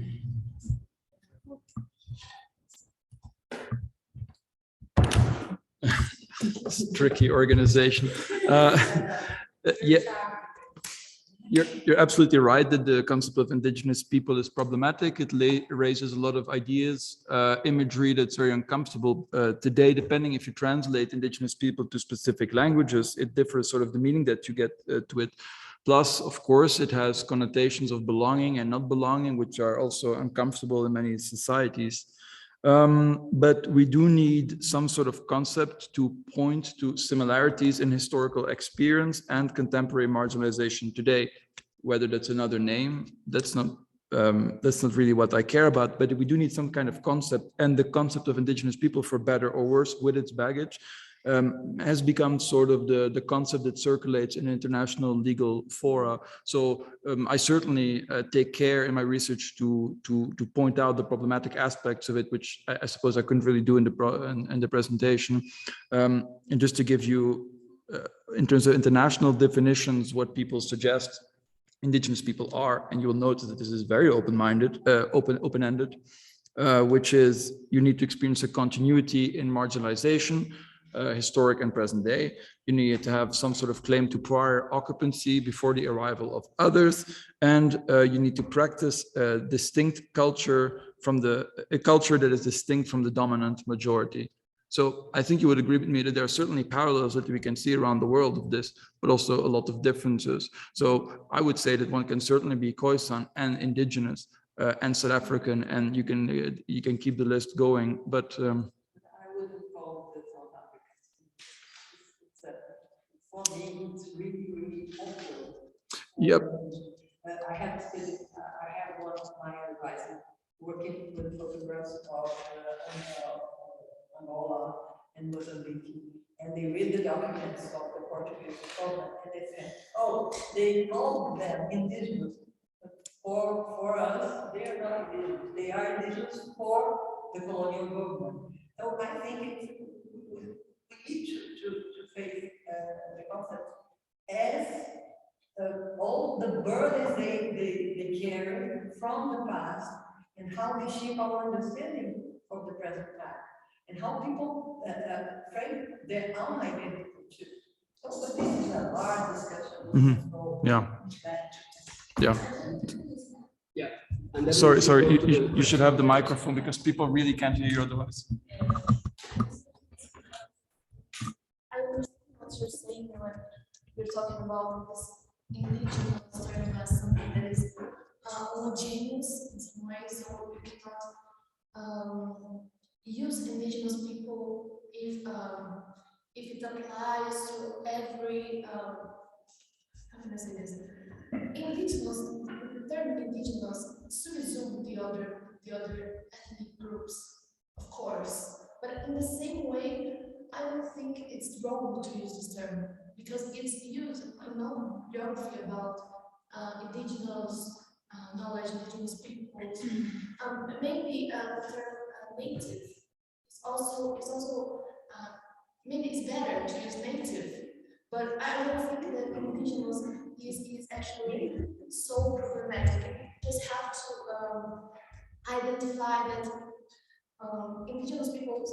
Tricky organization. Yeah, you're absolutely right that the concept of indigenous people is problematic. It raises a lot of ideas, imagery that's very uncomfortable. Today, depending if you translate indigenous people to specific languages, it differs sort of the meaning that you get to it. Plus, of course, it has connotations of belonging and not belonging, which are also uncomfortable in many societies. But we do need some sort of concept to point to similarities in historical experience and contemporary marginalization today. Whether that's another name, that's not really what I care about, but we do need some kind of concept, and the concept of indigenous people, for better or worse, with its baggage, has become sort of the concept that circulates in international legal fora. So I certainly take care in my research to point out the problematic aspects of it, which I suppose I couldn't really do in the presentation. And just to give you, in terms of international definitions, what people suggest indigenous people are, and you will notice that this is very open-minded, open-ended, which is you need to experience a continuity in marginalization, historic and present day. You need to have some sort of claim to prior occupancy before the arrival of others, and you need to practice a distinct culture a culture that is distinct from the dominant majority. So I think you would agree with me that there are certainly parallels that we can see around the world of this, but also a lot of differences. So I would say that one can certainly be Khoisan and indigenous and South African, and you can keep the list going, but for me, it's really popular. Yep. I have one of my advisors working with photographs of Angola and Mozambique, and they read the documents of the Portuguese government, and they say, oh, they call them indigenous. For us, they are not indigenous. They are indigenous for the colonial government. So I think we need to face the concept as all the burdens they carry from the past, and how they shape our understanding of the present time, and how people frame their own identity too. So, but this is a large discussion. Yeah. Yeah. Yeah. Sorry, you should have the microphone because people really can't hear you otherwise. I understand what you're saying when you're talking about this indigenous term as something that is homogeneous in some way, so you cannot use indigenous people if it applies to every how can I say this? Indigenous, the term indigenous subsumes the other ethnic groups, of course, but in the same way, I don't think it's wrong to use this term because it's used. I know geography about indigenous knowledge, indigenous peoples. Maybe the term native is also maybe it's better to use native, but I don't think that indigenous is actually so problematic. You just have to identify that indigenous peoples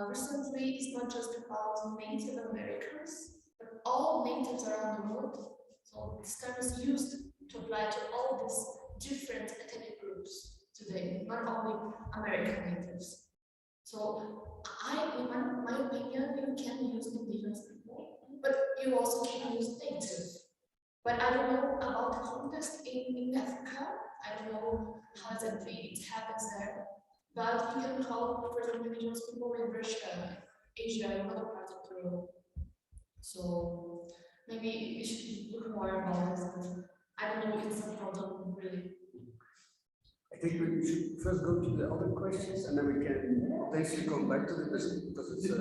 recently is not just about Native Americans, but all natives around the world. So this term is used to apply to all these different ethnic groups today, not only American natives. So in my opinion, you can use indigenous people, but you also can use native. But I don't know about the context in Africa. I don't know how exactly it happens there. But you can call, for example, indigenous people in Russia, Asia, and other parts of the world. So maybe you should look more about this. I don't know if it's a problem, really. I think we should first go to the other questions and then we can potentially come back to the question because it's a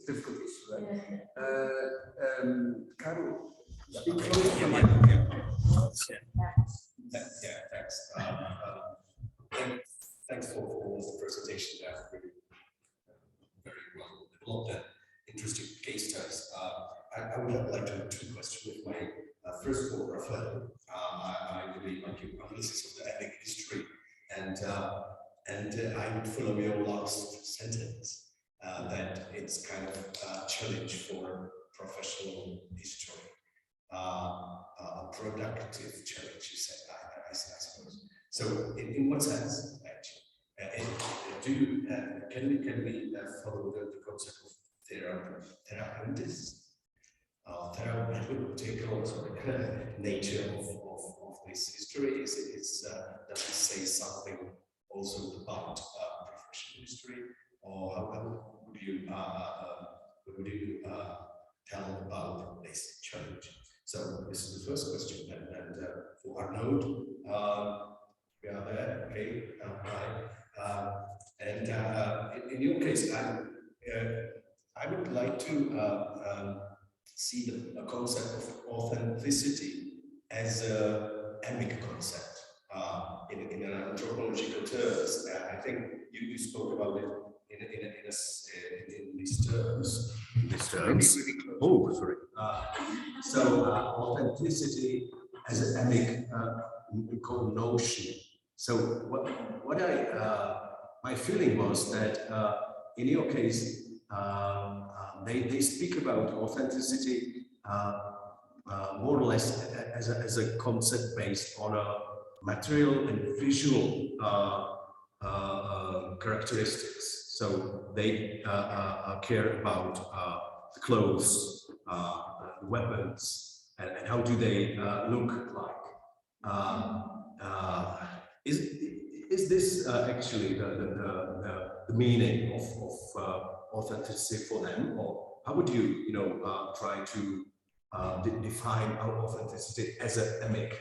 difficult issue, right? Carol, speak close to the microphone. Yeah, thanks. Thanks for all the presentation. Really very well developed and interesting case studies. I would like to have two questions. With my first for Rafael, I really like your analysis of the ethnic history, and I would follow your last sentence that it's kind of a challenge for professional history, a productive challenge. You said, I suppose. So, in what sense, actually? Can we follow the concept of therapeutics? Therapeutical nature of this history? Does it say something also about professional history, or how would you tell about this challenge? So this is the first question, and for Arnoud, we are there, okay, and in your case, I would like to see the concept of authenticity as an emic concept in an anthropological terms. I think you spoke about it in these terms. Oh, sorry. So authenticity as an emic notion. So what my feeling was that in your case, they speak about authenticity more or less as a concept based on a material and visual characteristics. So they care about the clothes, weapons, and how do they look like. Is this actually the meaning of authenticity for them, or how would you try to define our authenticity as an emic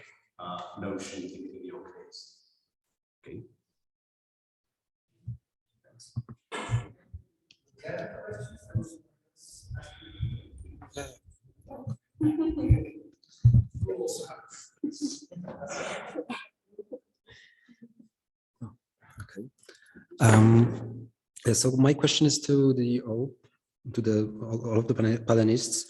notion in your case? Okay. Thanks. So my question is to all of the panelists,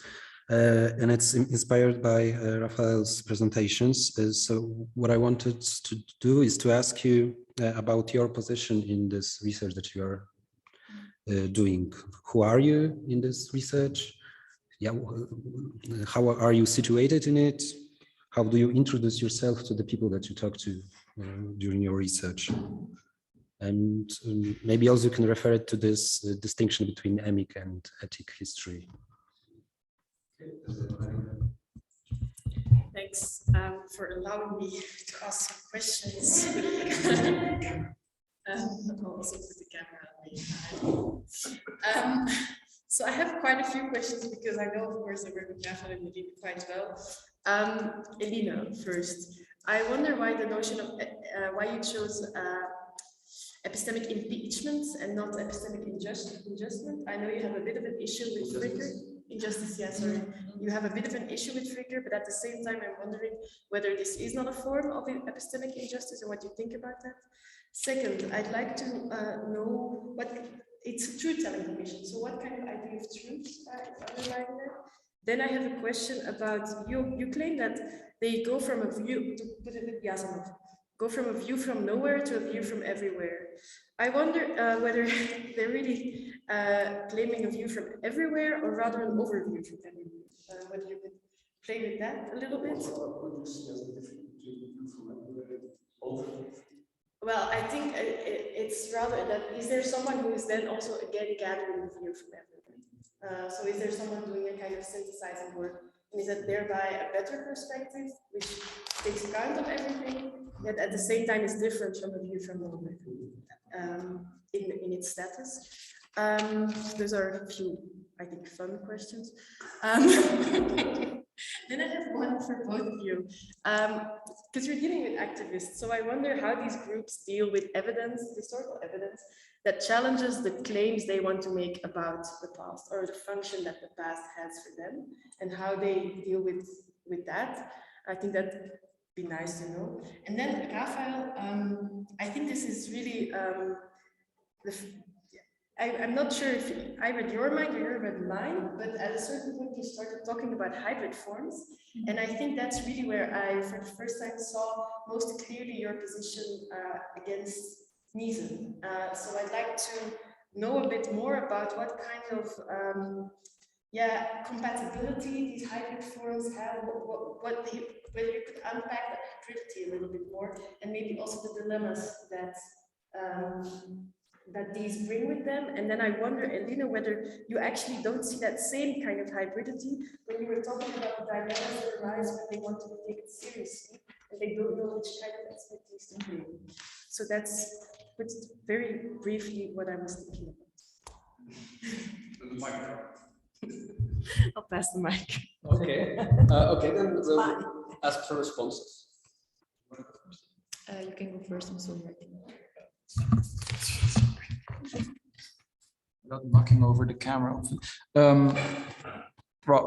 and it's inspired by Rafael's presentations. So what I wanted to do is to ask you about your position in this research that you are doing. Who are you in this research? Yeah, how are you situated in it? How do you introduce yourself to the people that you talk to during your research? And maybe also you can refer to this distinction between emic and ethic history. Thanks for allowing me to ask some questions. I'll also put the camera on me. So I have quite a few questions because I know, of course, I work with Rafael and Eline quite well. Eline, first, I wonder why the notion of why you chose epistemic impeachment and not epistemic injustment. I know you have a bit of an issue with Frigger. Injustice, yeah, sorry. You have a bit of an issue with Frigger, but at the same time, I'm wondering whether this is not a form of epistemic injustice and what you think about that. Second, I'd like to know what it's a truth-telling commission. So what kind of idea of truth is underlying that? Then I have a question about you claim that they go from a view, to put it with Yazanov, go from a view from nowhere to a view from everywhere. I wonder whether they're really claiming a view from everywhere or rather an overview from everywhere. Whether you could play with that a little bit. Well, I think it's rather that is there someone who is then also again gathering the view from everywhere? So is there someone doing a kind of synthesizing work? And is that thereby a better perspective, which takes account of everything, yet at the same time is different from a view from nowhere in its status? Those are a few, I think, fun questions. Then I have one for both of you, because you're dealing with activists. So I wonder how these groups deal with evidence, historical evidence, that challenges the claims they want to make about the past or the function that the past has for them, and how they deal with that. I think that'd be nice to know. And then Rafael, I think this is really, I'm not sure if I read your mind or you read mine, but at a certain point you started talking about hybrid forms. And I think that's really where I, for the first time, saw most clearly your position against Niesen. So I'd like to know a bit more about what kind of compatibility these hybrid forms have, whether you could unpack that hybridity a little bit more, and maybe also the dilemmas that that these bring with them. And then I wonder, Eline, whether you actually don't see that same kind of hybridity when you were talking about the dilemmas that arise when they want to be taken seriously and they don't know which kind of expertise to bring. So that's very briefly what I was thinking about. I'll pass the mic. Okay. Okay, then we'll ask for responses. You can go first, I'm sorry. Without knocking over the camera.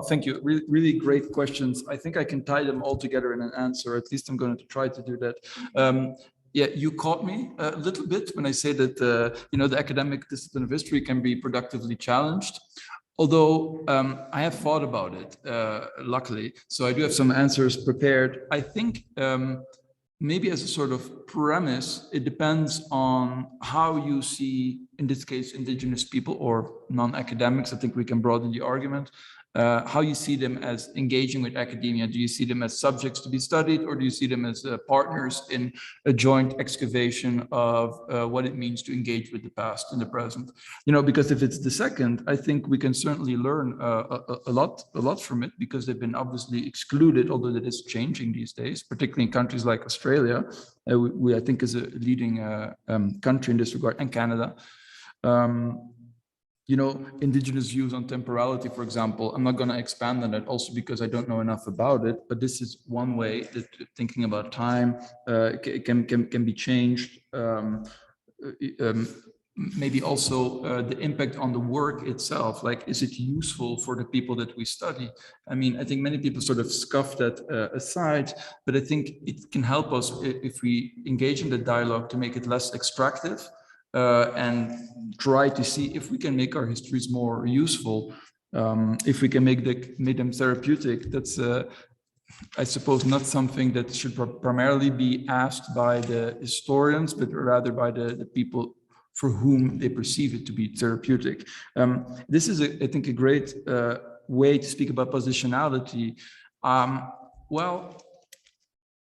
Thank you. Really great questions. I think I can tie them all together in an answer. At least I'm going to try to do that. Yeah, you caught me a little bit when I say that the academic discipline of history can be productively challenged. Although I have thought about it, luckily, so I do have some answers prepared. I think maybe as a sort of premise, it depends on how you see, in this case, indigenous people or non-academics. I think we can broaden the argument. How you see them as engaging with academia. Do you see them as subjects to be studied, or do you see them as partners in a joint excavation of what it means to engage with the past and the present? Because if it's the second, I think we can certainly learn a lot from it, because they've been obviously excluded, although that is changing these days, particularly in countries like Australia, I think is a leading country in this regard, and Canada. Indigenous views on temporality, for example, I'm not going to expand on that also because I don't know enough about it, but this is one way that thinking about time can be changed. Maybe also the impact on the work itself, like, is it useful for the people that we study? I mean, I think many people sort of scoff that aside, but I think it can help us if we engage in the dialogue to make it less extractive. And try to see if we can make our histories more useful, if we can make them therapeutic. That's, I suppose, not something that should primarily be asked by the historians, but rather by the people for whom they perceive it to be therapeutic. This is, I think, a great way to speak about positionality. Well,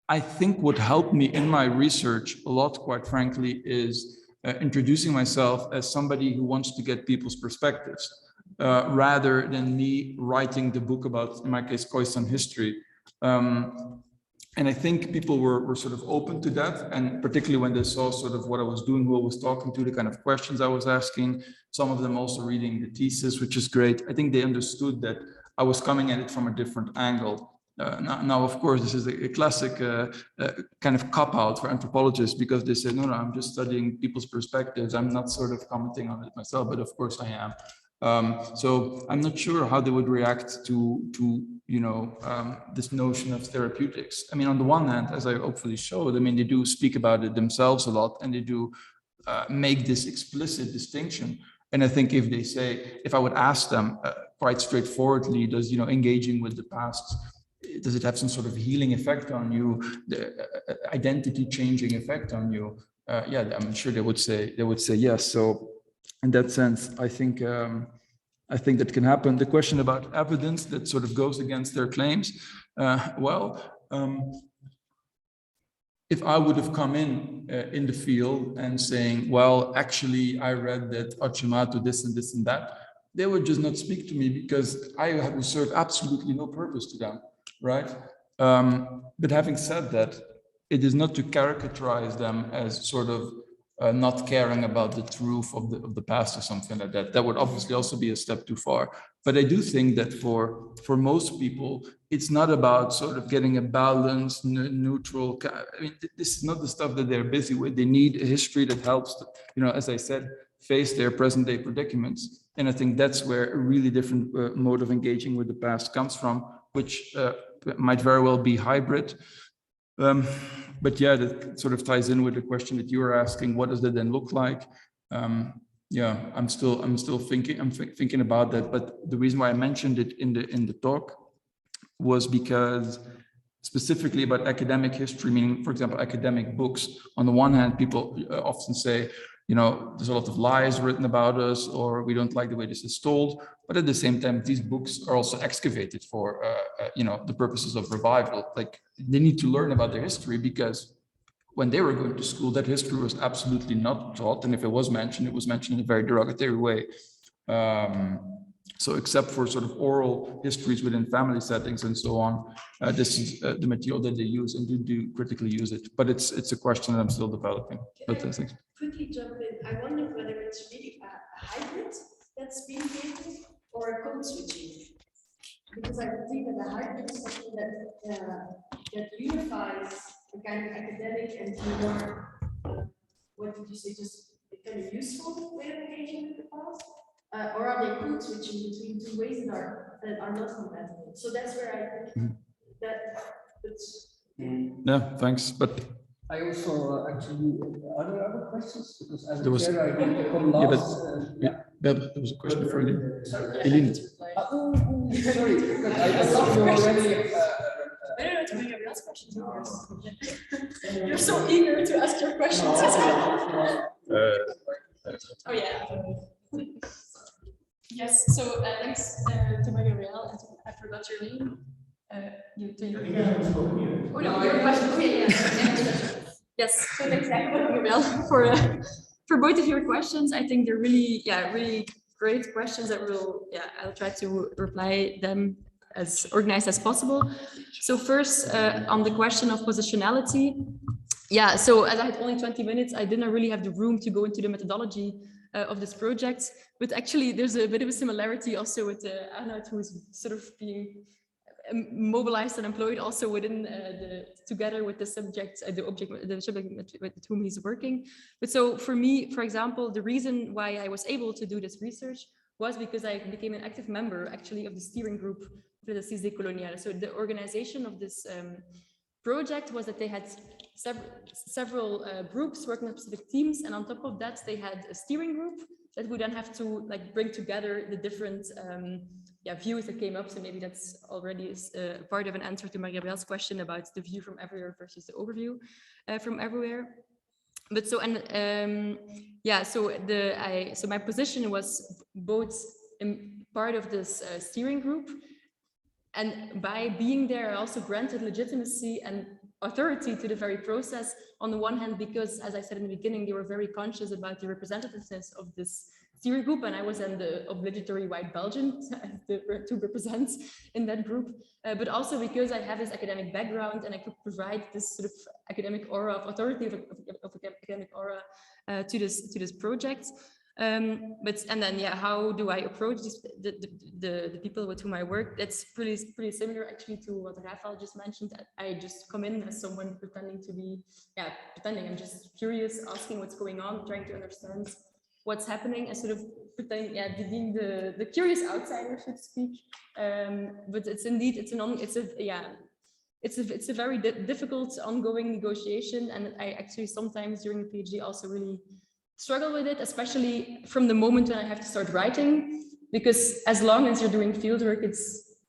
I think what helped me in my research a lot, quite frankly, is introducing myself as somebody who wants to get people's perspectives. rather than me writing the book about, in my case, Khoisan history. And I think people were sort of open to that, and particularly when they saw sort of what I was doing, who I was talking to, the kind of questions I was asking, some of them also reading the thesis, which is great. I think they understood that I was coming at it from a different angle. Now, of course, this is a classic kind of cop-out for anthropologists, because they say, no, I'm just studying people's perspectives. I'm not sort of commenting on it myself, but of course I am. So I'm not sure how they would react to this notion of therapeutics. I mean, on the one hand, as I hopefully showed, I mean, they do speak about it themselves a lot, and they do make this explicit distinction. And I think if I would ask them quite straightforwardly, does, engaging with the past, does it have some sort of healing effect on you, the identity changing effect on you? Yeah, I'm sure they would say yes. So in that sense, I think that can happen. The question about evidence that sort of goes against their claims, if I would have come in the field and saying, well, actually, I read that Achimatu this and this and that, they would just not speak to me, because I would serve absolutely no purpose to them, right? But having said that, it is not to caricaturize them as sort of not caring about the truth of the past or something like that. That would obviously also be a step too far. But I do think that for most people, it's not about sort of getting a balanced, neutral. I mean, this is not the stuff that they're busy with. They need a history that helps, as I said, face their present day predicaments. And I think that's where a really different mode of engaging with the past comes from, which might very well be hybrid. But yeah, that sort of ties in with the question that you were asking. What does that then look like? Yeah, I'm still thinking about that. But the reason why I mentioned it in the talk was because specifically about academic history, meaning, for example, academic books. On the one hand, people often say, there's a lot of lies written about us, or we don't like the way this is told. But at the same time, these books are also excavated for, the purposes of revival. Like, they need to learn about their history, because when they were going to school, that history was absolutely not taught. And if it was mentioned in a very derogatory way. So except for sort of oral histories within family settings and so on, this is the material that they use, and do critically use it. But it's a question that I'm still developing. But thanks. Quickly jump in. I wonder whether it's really a hybrid that's being created, or a code switching. Because I think that the hybrid is something that unifies a kind of academic and more, what did you say, just a kind of useful way of engaging with the past? Or are they code switching between two ways that are not compatible? So that's where I think that's. Yeah, thanks. But I also actually, are there other questions? Because as there was, I think to come last. There was a question for you. Eline. Sorry, because I thought you already. I don't know to make every questions, of course. You're so eager to ask your questions as well. Oh yeah. Yes. So thanks to Gabrielle, and I forgot your name. Oh no, your question. Okay, yeah. Yes. So thanks, Gabrielle, for both of your questions. I think they're really great questions that I'll try to reply them as organized as possible. So first, on the question of positionality. Yeah, so as I had only 20 minutes, I didn't really have the room to go into the methodology of this project, but actually there's a bit of a similarity also with Arnoud, who's sort of being mobilized and employed also within together with the subject with whom he's working. But so for me, for example, the reason why I was able to do this research was because I became an active member actually of the steering group for the CIS Décoloniale. So the organization of this project was that they had several groups working on specific teams, and on top of that they had a steering group that would then have to bring together the different views that came up. So maybe that's already part of an answer to Gabrielle's question about the view from everywhere versus the overview from everywhere. But so so my position was both part of this steering group, and by being there I also granted legitimacy and authority to the very process. On the one hand, because as I said in the beginning, they were very conscious about the representativeness of this theory group, and I was in the obligatory white Belgian to represent in that group, but also because I have this academic background and I could provide this sort of academic aura of authority of academic aura to this project. And then how do I approach the people with whom I work? It's pretty similar actually to what Rafael just mentioned. I just come in as someone pretending to be, I'm just curious, asking what's going on, trying to understand what's happening, and sort of pretending, being the curious outsider, so to speak. But it's indeed, it's a very difficult ongoing negotiation, and I actually sometimes during the PhD also really struggle with it, especially from the moment when I have to start writing, because as long as you're doing fieldwork,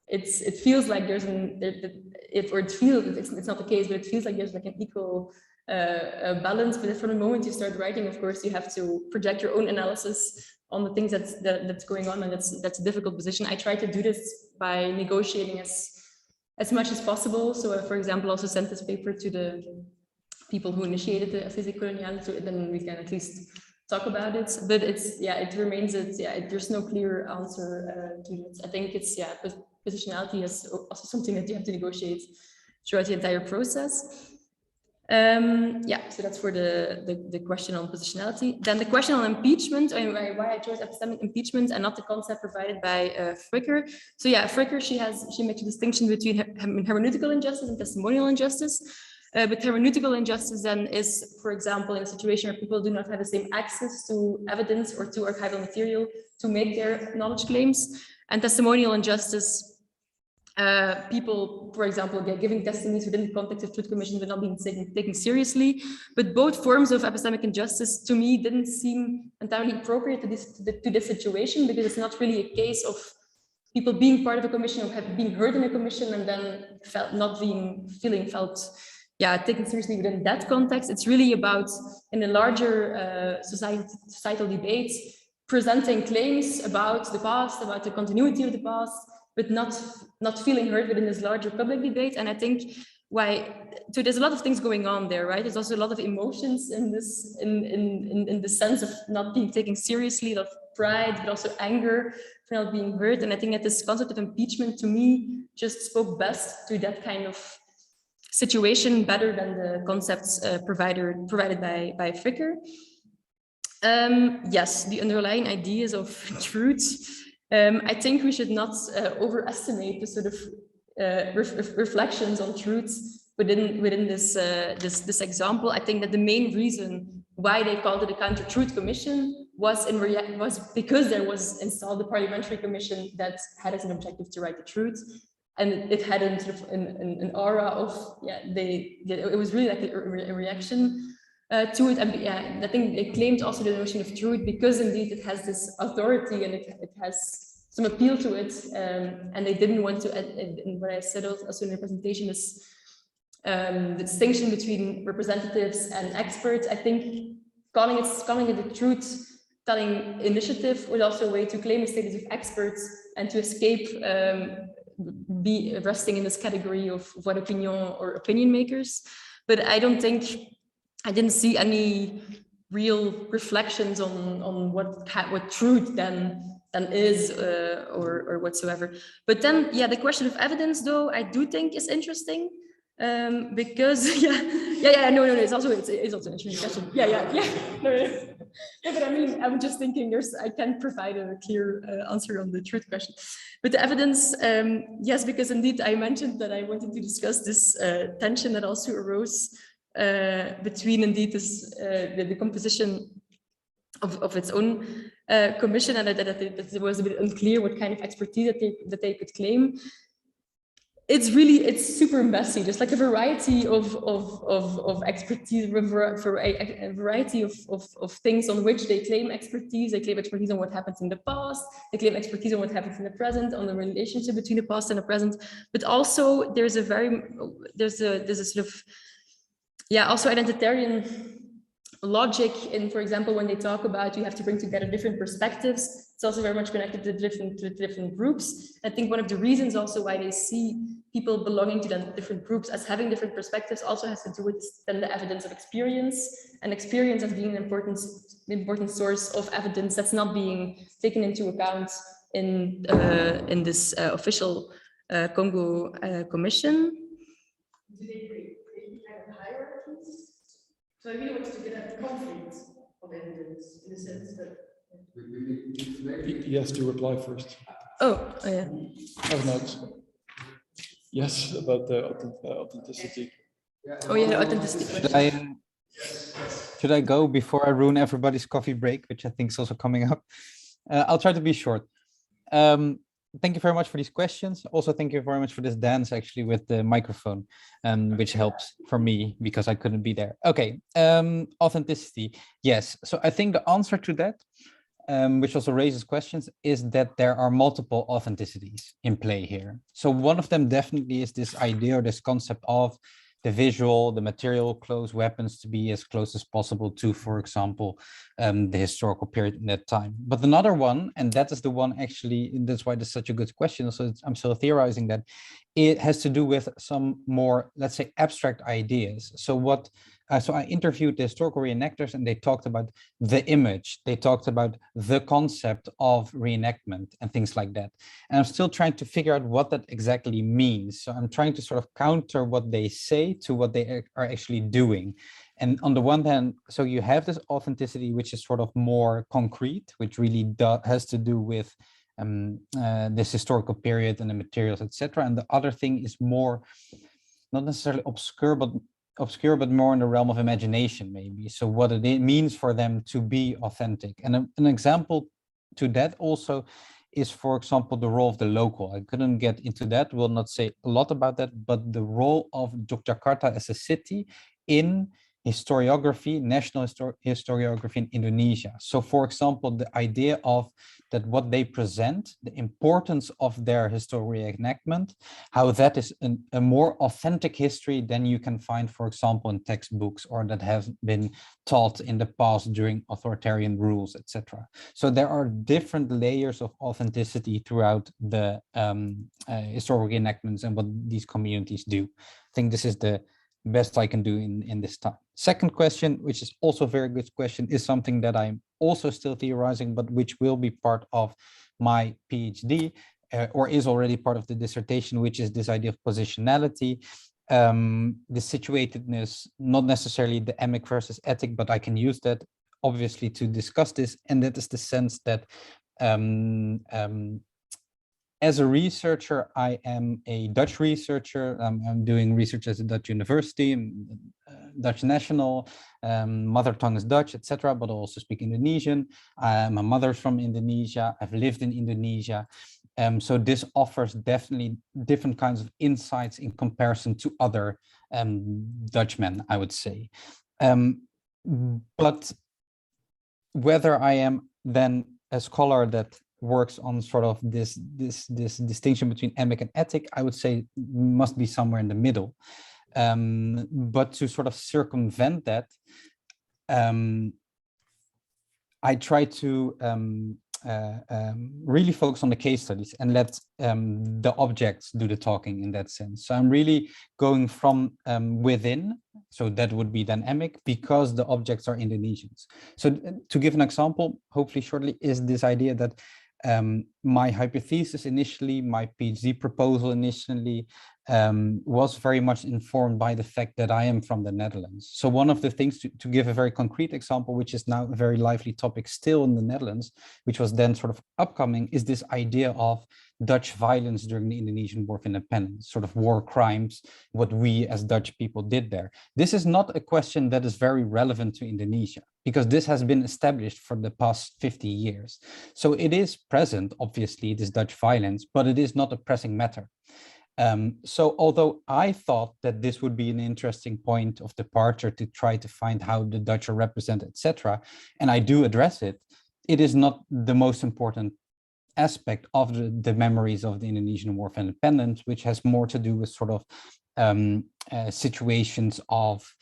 it feels like there's it's not the case, but it feels like there's like an equal balance. But from the moment you start writing, of course, you have to project your own analysis on the things that's going on, and that's a difficult position. I try to do this by negotiating as much as possible. So, for example, also sent this paper to the people who initiated the Essays Coloniales, so then we can at least talk about it. But it remains there's no clear answer to it. I think it's positionality is also something that you have to negotiate throughout the entire process. So that's for the question on positionality. Then the question on impeachment, and why I chose epistemic impeachment and not the concept provided by Fricker. So Fricker, she makes a distinction between hermeneutical injustice and testimonial injustice. But hermeneutical injustice then is, for example, in a situation where people do not have the same access to evidence or to archival material to make their knowledge claims. And testimonial injustice, people, for example, giving testimonies within the context of truth commissions but not being taken seriously. But both forms of epistemic injustice, to me, didn't seem entirely appropriate to this situation, because it's not really a case of people being part of a commission or being heard in a commission and then felt taken seriously within that context. It's really about, in a larger societal debate, presenting claims about the past, about the continuity of the past, but not feeling heard within this larger public debate. And I think so there's a lot of things going on there, right? There's also a lot of emotions in this, in the sense of not being taken seriously, a lot of pride, but also anger for not being heard. And I think that this concept of impeachment, to me, just spoke best to that kind of situation, better than the concepts provided by Fricker. Yes, the underlying ideas of truth. I think we should not overestimate the sort of reflections on truth within this example. I think that the main reason why they called it a counter-truth commission was because there was installed a parliamentary commission that had as an objective to write the truth. And it had an aura of, it was really like a reaction to it. And I think they claimed also the notion of truth because indeed it has this authority and it has some appeal to it. And they didn't want to, and what I said also in the presentation is the distinction between representatives and experts. I think calling it a truth-telling initiative was also a way to claim a status of experts and to escape be resting in this category of voix d'opinion or opinion makers. But I didn't see any real reflections on what truth then is or whatsoever. But then, the question of evidence, though, I do think is interesting. Because it's also an interesting question. No, but I mean, I'm just thinking I can't provide a clear answer on the truth question. But the evidence, yes, because indeed I mentioned that I wanted to discuss this tension that also arose between indeed this the composition of its own commission, and that it was a bit unclear what kind of expertise that they could claim. It's super messy. There's like a variety of expertise, a variety of things on which they claim expertise. They claim expertise on what happens in the past. They claim expertise on what happens in the present, on the relationship between the past and the present. But also there's a sort of also identitarian logic in, for example, when they talk about you have to bring together different perspectives, it's also very much connected to different groups. I think one of the reasons also why they see people belonging to the different groups as having different perspectives also has to do with then the evidence of experience, and experience as being an important source of evidence that's not being taken into account in this official Congo Commission. Do they create kind of hierarchies? So I really wanted to get at the conflict of evidence in the sense that. He has to reply first. Oh yeah. Have notes. Yes, about the authenticity. Oh yeah, authenticity. Should I go before I ruin everybody's coffee break, which I think is also coming up? I'll try to be short. Thank you very much for these questions. Also, thank you very much for this dance actually with the microphone, which helps for me because I couldn't be there. Okay, authenticity. Yes, so I think the answer to that, which also raises questions, is that there are multiple authenticities in play here. So one of them definitely is this idea or this concept of the visual, the material close weapons to be as close as possible to, for example, the historical period in that time. But another one, and that is the one actually, that's why that's such a good question. So I'm still theorizing that it has to do with some more, let's say, abstract ideas. So so I interviewed the historical reenactors and they talked about the image. They talked about the concept of reenactment and things like that. And I'm still trying to figure out what that exactly means. So I'm trying to sort of counter what they say to what they are actually doing. And on the one hand, so you have this authenticity, which is sort of more concrete, which really has to do with this historical period and the materials, etc. And the other thing is more, not necessarily obscure, but more in the realm of imagination, maybe. So what it means for them to be authentic. And an example to that also is, for example, the role of the local. I couldn't get into that, will not say a lot about that, but the role of Yogyakarta as a city in historiography, national historiography in Indonesia. So for example, the idea of that what they present, the importance of their historical reenactment, how that is a more authentic history than you can find, for example, in textbooks or that have been taught in the past during authoritarian rules, etc. So there are different layers of authenticity throughout the historical reenactments and what these communities do. I think this is the best I can do in this time. Second question, which is also a very good question, is something that I'm also still theorizing, but which will be part of my PhD or is already part of the dissertation, which is this idea of positionality, the situatedness, not necessarily the emic versus ethic, but I can use that obviously to discuss this. And that is the sense that as a researcher, I am a Dutch researcher. I'm doing research at the Dutch University, Dutch national, mother tongue is Dutch, etc., but I also speak Indonesian. My mother's from Indonesia. I've lived in Indonesia. So this offers definitely different kinds of insights in comparison to other Dutchmen, I would say. But whether I am then a scholar that works on sort of this distinction between emic and ethic, I would say must be somewhere in the middle. But to sort of circumvent that, I try to really focus on the case studies and let the objects do the talking in that sense. So I'm really going from within, so that would be then emic, because the objects are Indonesians. So to give an example, hopefully shortly, is this idea that my hypothesis initially, my PhD proposal initially, was very much informed by the fact that I am from the Netherlands. So one of the things, to give a very concrete example, which is now a very lively topic still in the Netherlands, which was then sort of upcoming, is this idea of Dutch violence during the Indonesian War of Independence, sort of war crimes, what we as Dutch people did there. This is not a question that is very relevant to Indonesia, because this has been established for the past 50 years. So it is present, obviously, this Dutch violence, but it is not a pressing matter. So although I thought that this would be an interesting point of departure to try to find how the Dutch are represented, etc., and I do address it, it is not the most important aspect of the memories of the Indonesian War of Independence, which has more to do with sort of situations of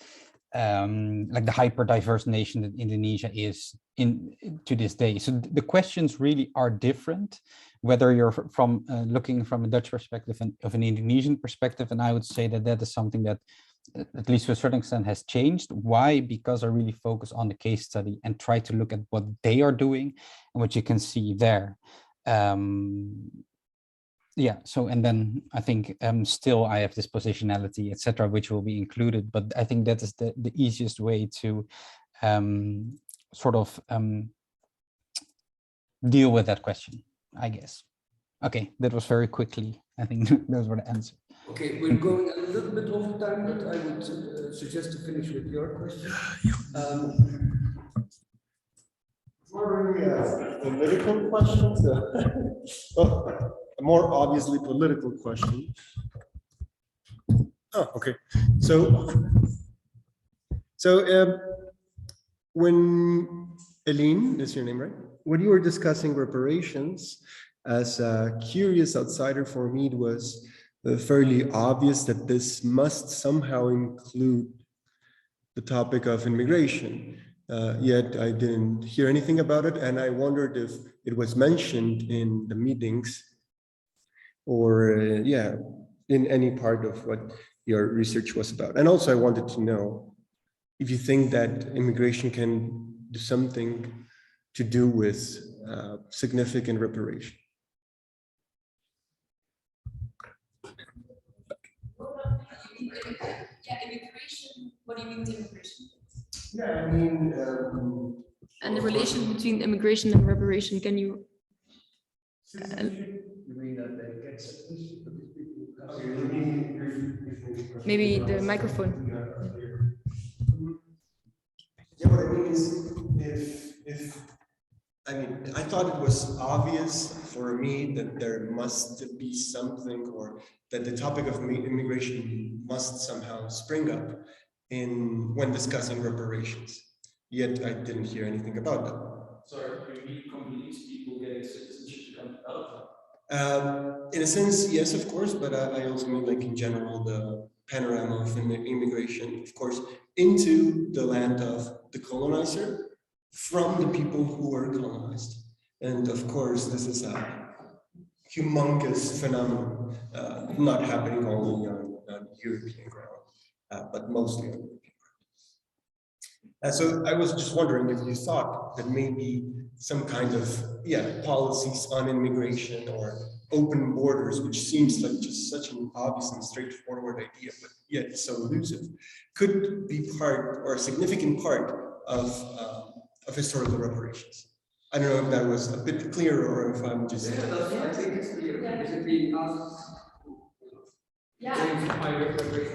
like the hyper diverse nation that Indonesia is to this day. So the questions really are different, whether you're from looking from a Dutch perspective and of an Indonesian perspective. And I would say that that is something that, at least to a certain extent, has changed. Why? Because I really focus on the case study and try to look at what they are doing and what you can see there. Yeah, so, and then I think still I have this positionality, etc., which will be included, but I think that is the easiest way to sort of deal with that question, I guess. Okay, that was very quickly. I think those were the answers. Okay, we're going a little bit over time, but I would suggest to finish with your question. More political questions, well, a more obviously political question. Oh, okay. So when Eline, is your name right? When you were discussing reparations, as a curious outsider for me, it was fairly obvious that this must somehow include the topic of immigration. Yet I didn't hear anything about it, and I wondered if it was mentioned in the meetings or yeah, in any part of what your research was about. And also I wanted to know if you think that immigration can do something to do with significant reparation. Yeah, immigration, what do you mean with immigration? Yeah, I mean, and the relation between immigration and reparation, can you? Maybe the microphone. Yeah, what I mean is, if I mean, I thought it was obvious for me that there must be something, or that the topic of immigration must somehow spring up when discussing reparations. Yet I didn't hear anything about that. Sorry, you mean Congolese people getting citizenship to come to Belgium? In a sense, yes, of course, but I also mean, like, in general, the panorama of immigration, of course, into the land of the colonizer from the people who were colonized. And of course, this is a humongous phenomenon, not happening only on European ground, but mostly on European ground. So I was just wondering if you thought that maybe some kind of policies on immigration or open borders, which seems like just such an obvious and straightforward idea, but yet so elusive, could be part or a significant part of historical reparations. I don't know if that was a bit clearer or if I'm just. Yeah, I think it's clear. Basically,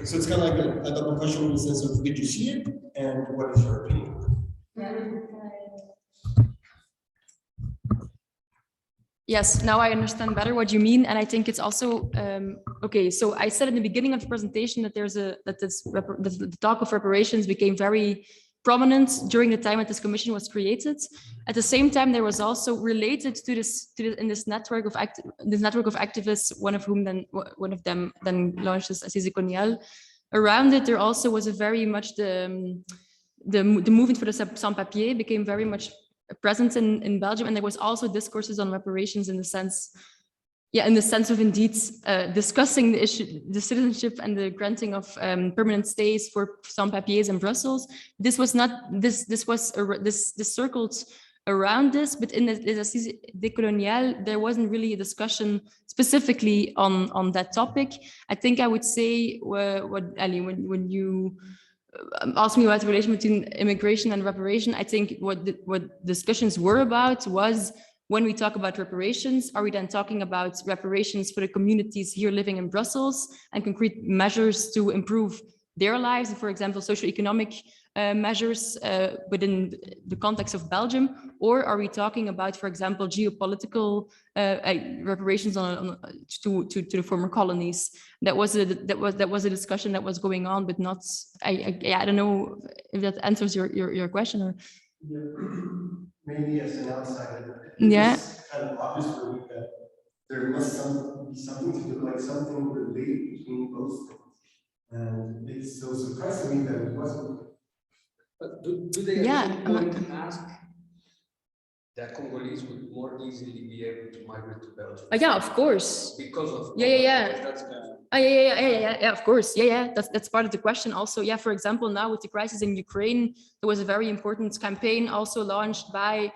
so it's kind of like a double question in the sense of, did you see it, and what is your opinion? Yes, now I understand better what you mean, and I think it's also okay. So I said in the beginning of the presentation that the talk of reparations became very prominent during the time that this commission was created. At the same time, there was also related to this network of activists, one of them then launched this Assise Coloniale. Around it, there also was a very much the movement for the sans-papiers became very much present in Belgium, and there was also discourses on reparations in the sense of indeed discussing the issue, the citizenship and the granting of permanent stays for sans-papiers in Brussels. This was not this circled around this, but in the Assise Coloniale, there wasn't really a discussion specifically on that topic. I think I would say what Ali, when you asked me about the relation between immigration and reparation, I think what discussions were about was, when we talk about reparations, are we then talking about reparations for the communities here living in Brussels and concrete measures to improve their lives, for example, socioeconomic measures within the context of Belgium, or are we talking about, for example, geopolitical reparations to the former colonies? That was a discussion that was going on, but not. I don't know if that answers your question or. Yeah. Maybe as an outsider, it's kind of obvious for me that there must be something to do, like something related between both things. And it's so surprising me that it wasn't But do they at Yeah, some point ask that Congolese would more easily be able to migrate to Belgium? yeah, of course. Because of Yeah. That's Yeah, of course. Yeah. That's part of the question also. Yeah, for example, now with the crisis in Ukraine, there was a very important campaign also launched by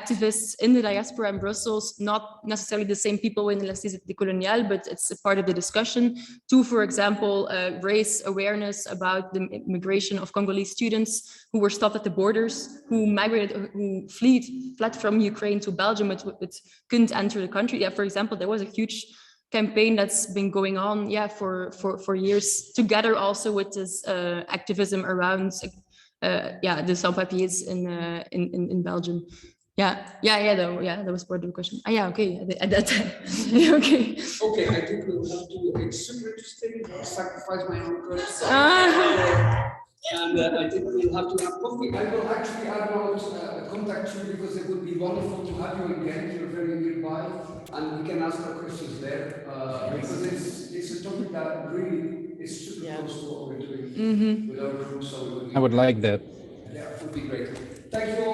activists in the diaspora in Brussels, not necessarily the same people in Les Décoloniales, but it's a part of the discussion to, for example, raise awareness about the migration of Congolese students who were stopped at the borders, who migrated, who fled from Ukraine to Belgium, but couldn't enter the country. Yeah, for example, there was a huge campaign that's been going on, for years, together also with this activism around the sans-papiers in Belgium. That was part of the question. Okay, at that time. Okay. Okay, I think we'll have to, it's super interesting, I'll sacrifice my own goods. And I think we'll have to have coffee. I will actually contact you because it would be wonderful to have you again. You're very nearby and we can ask our questions there because it's a topic that really is super close to what we're doing with our group. So it would be I would like that. Yeah, it would be great. Thank you all.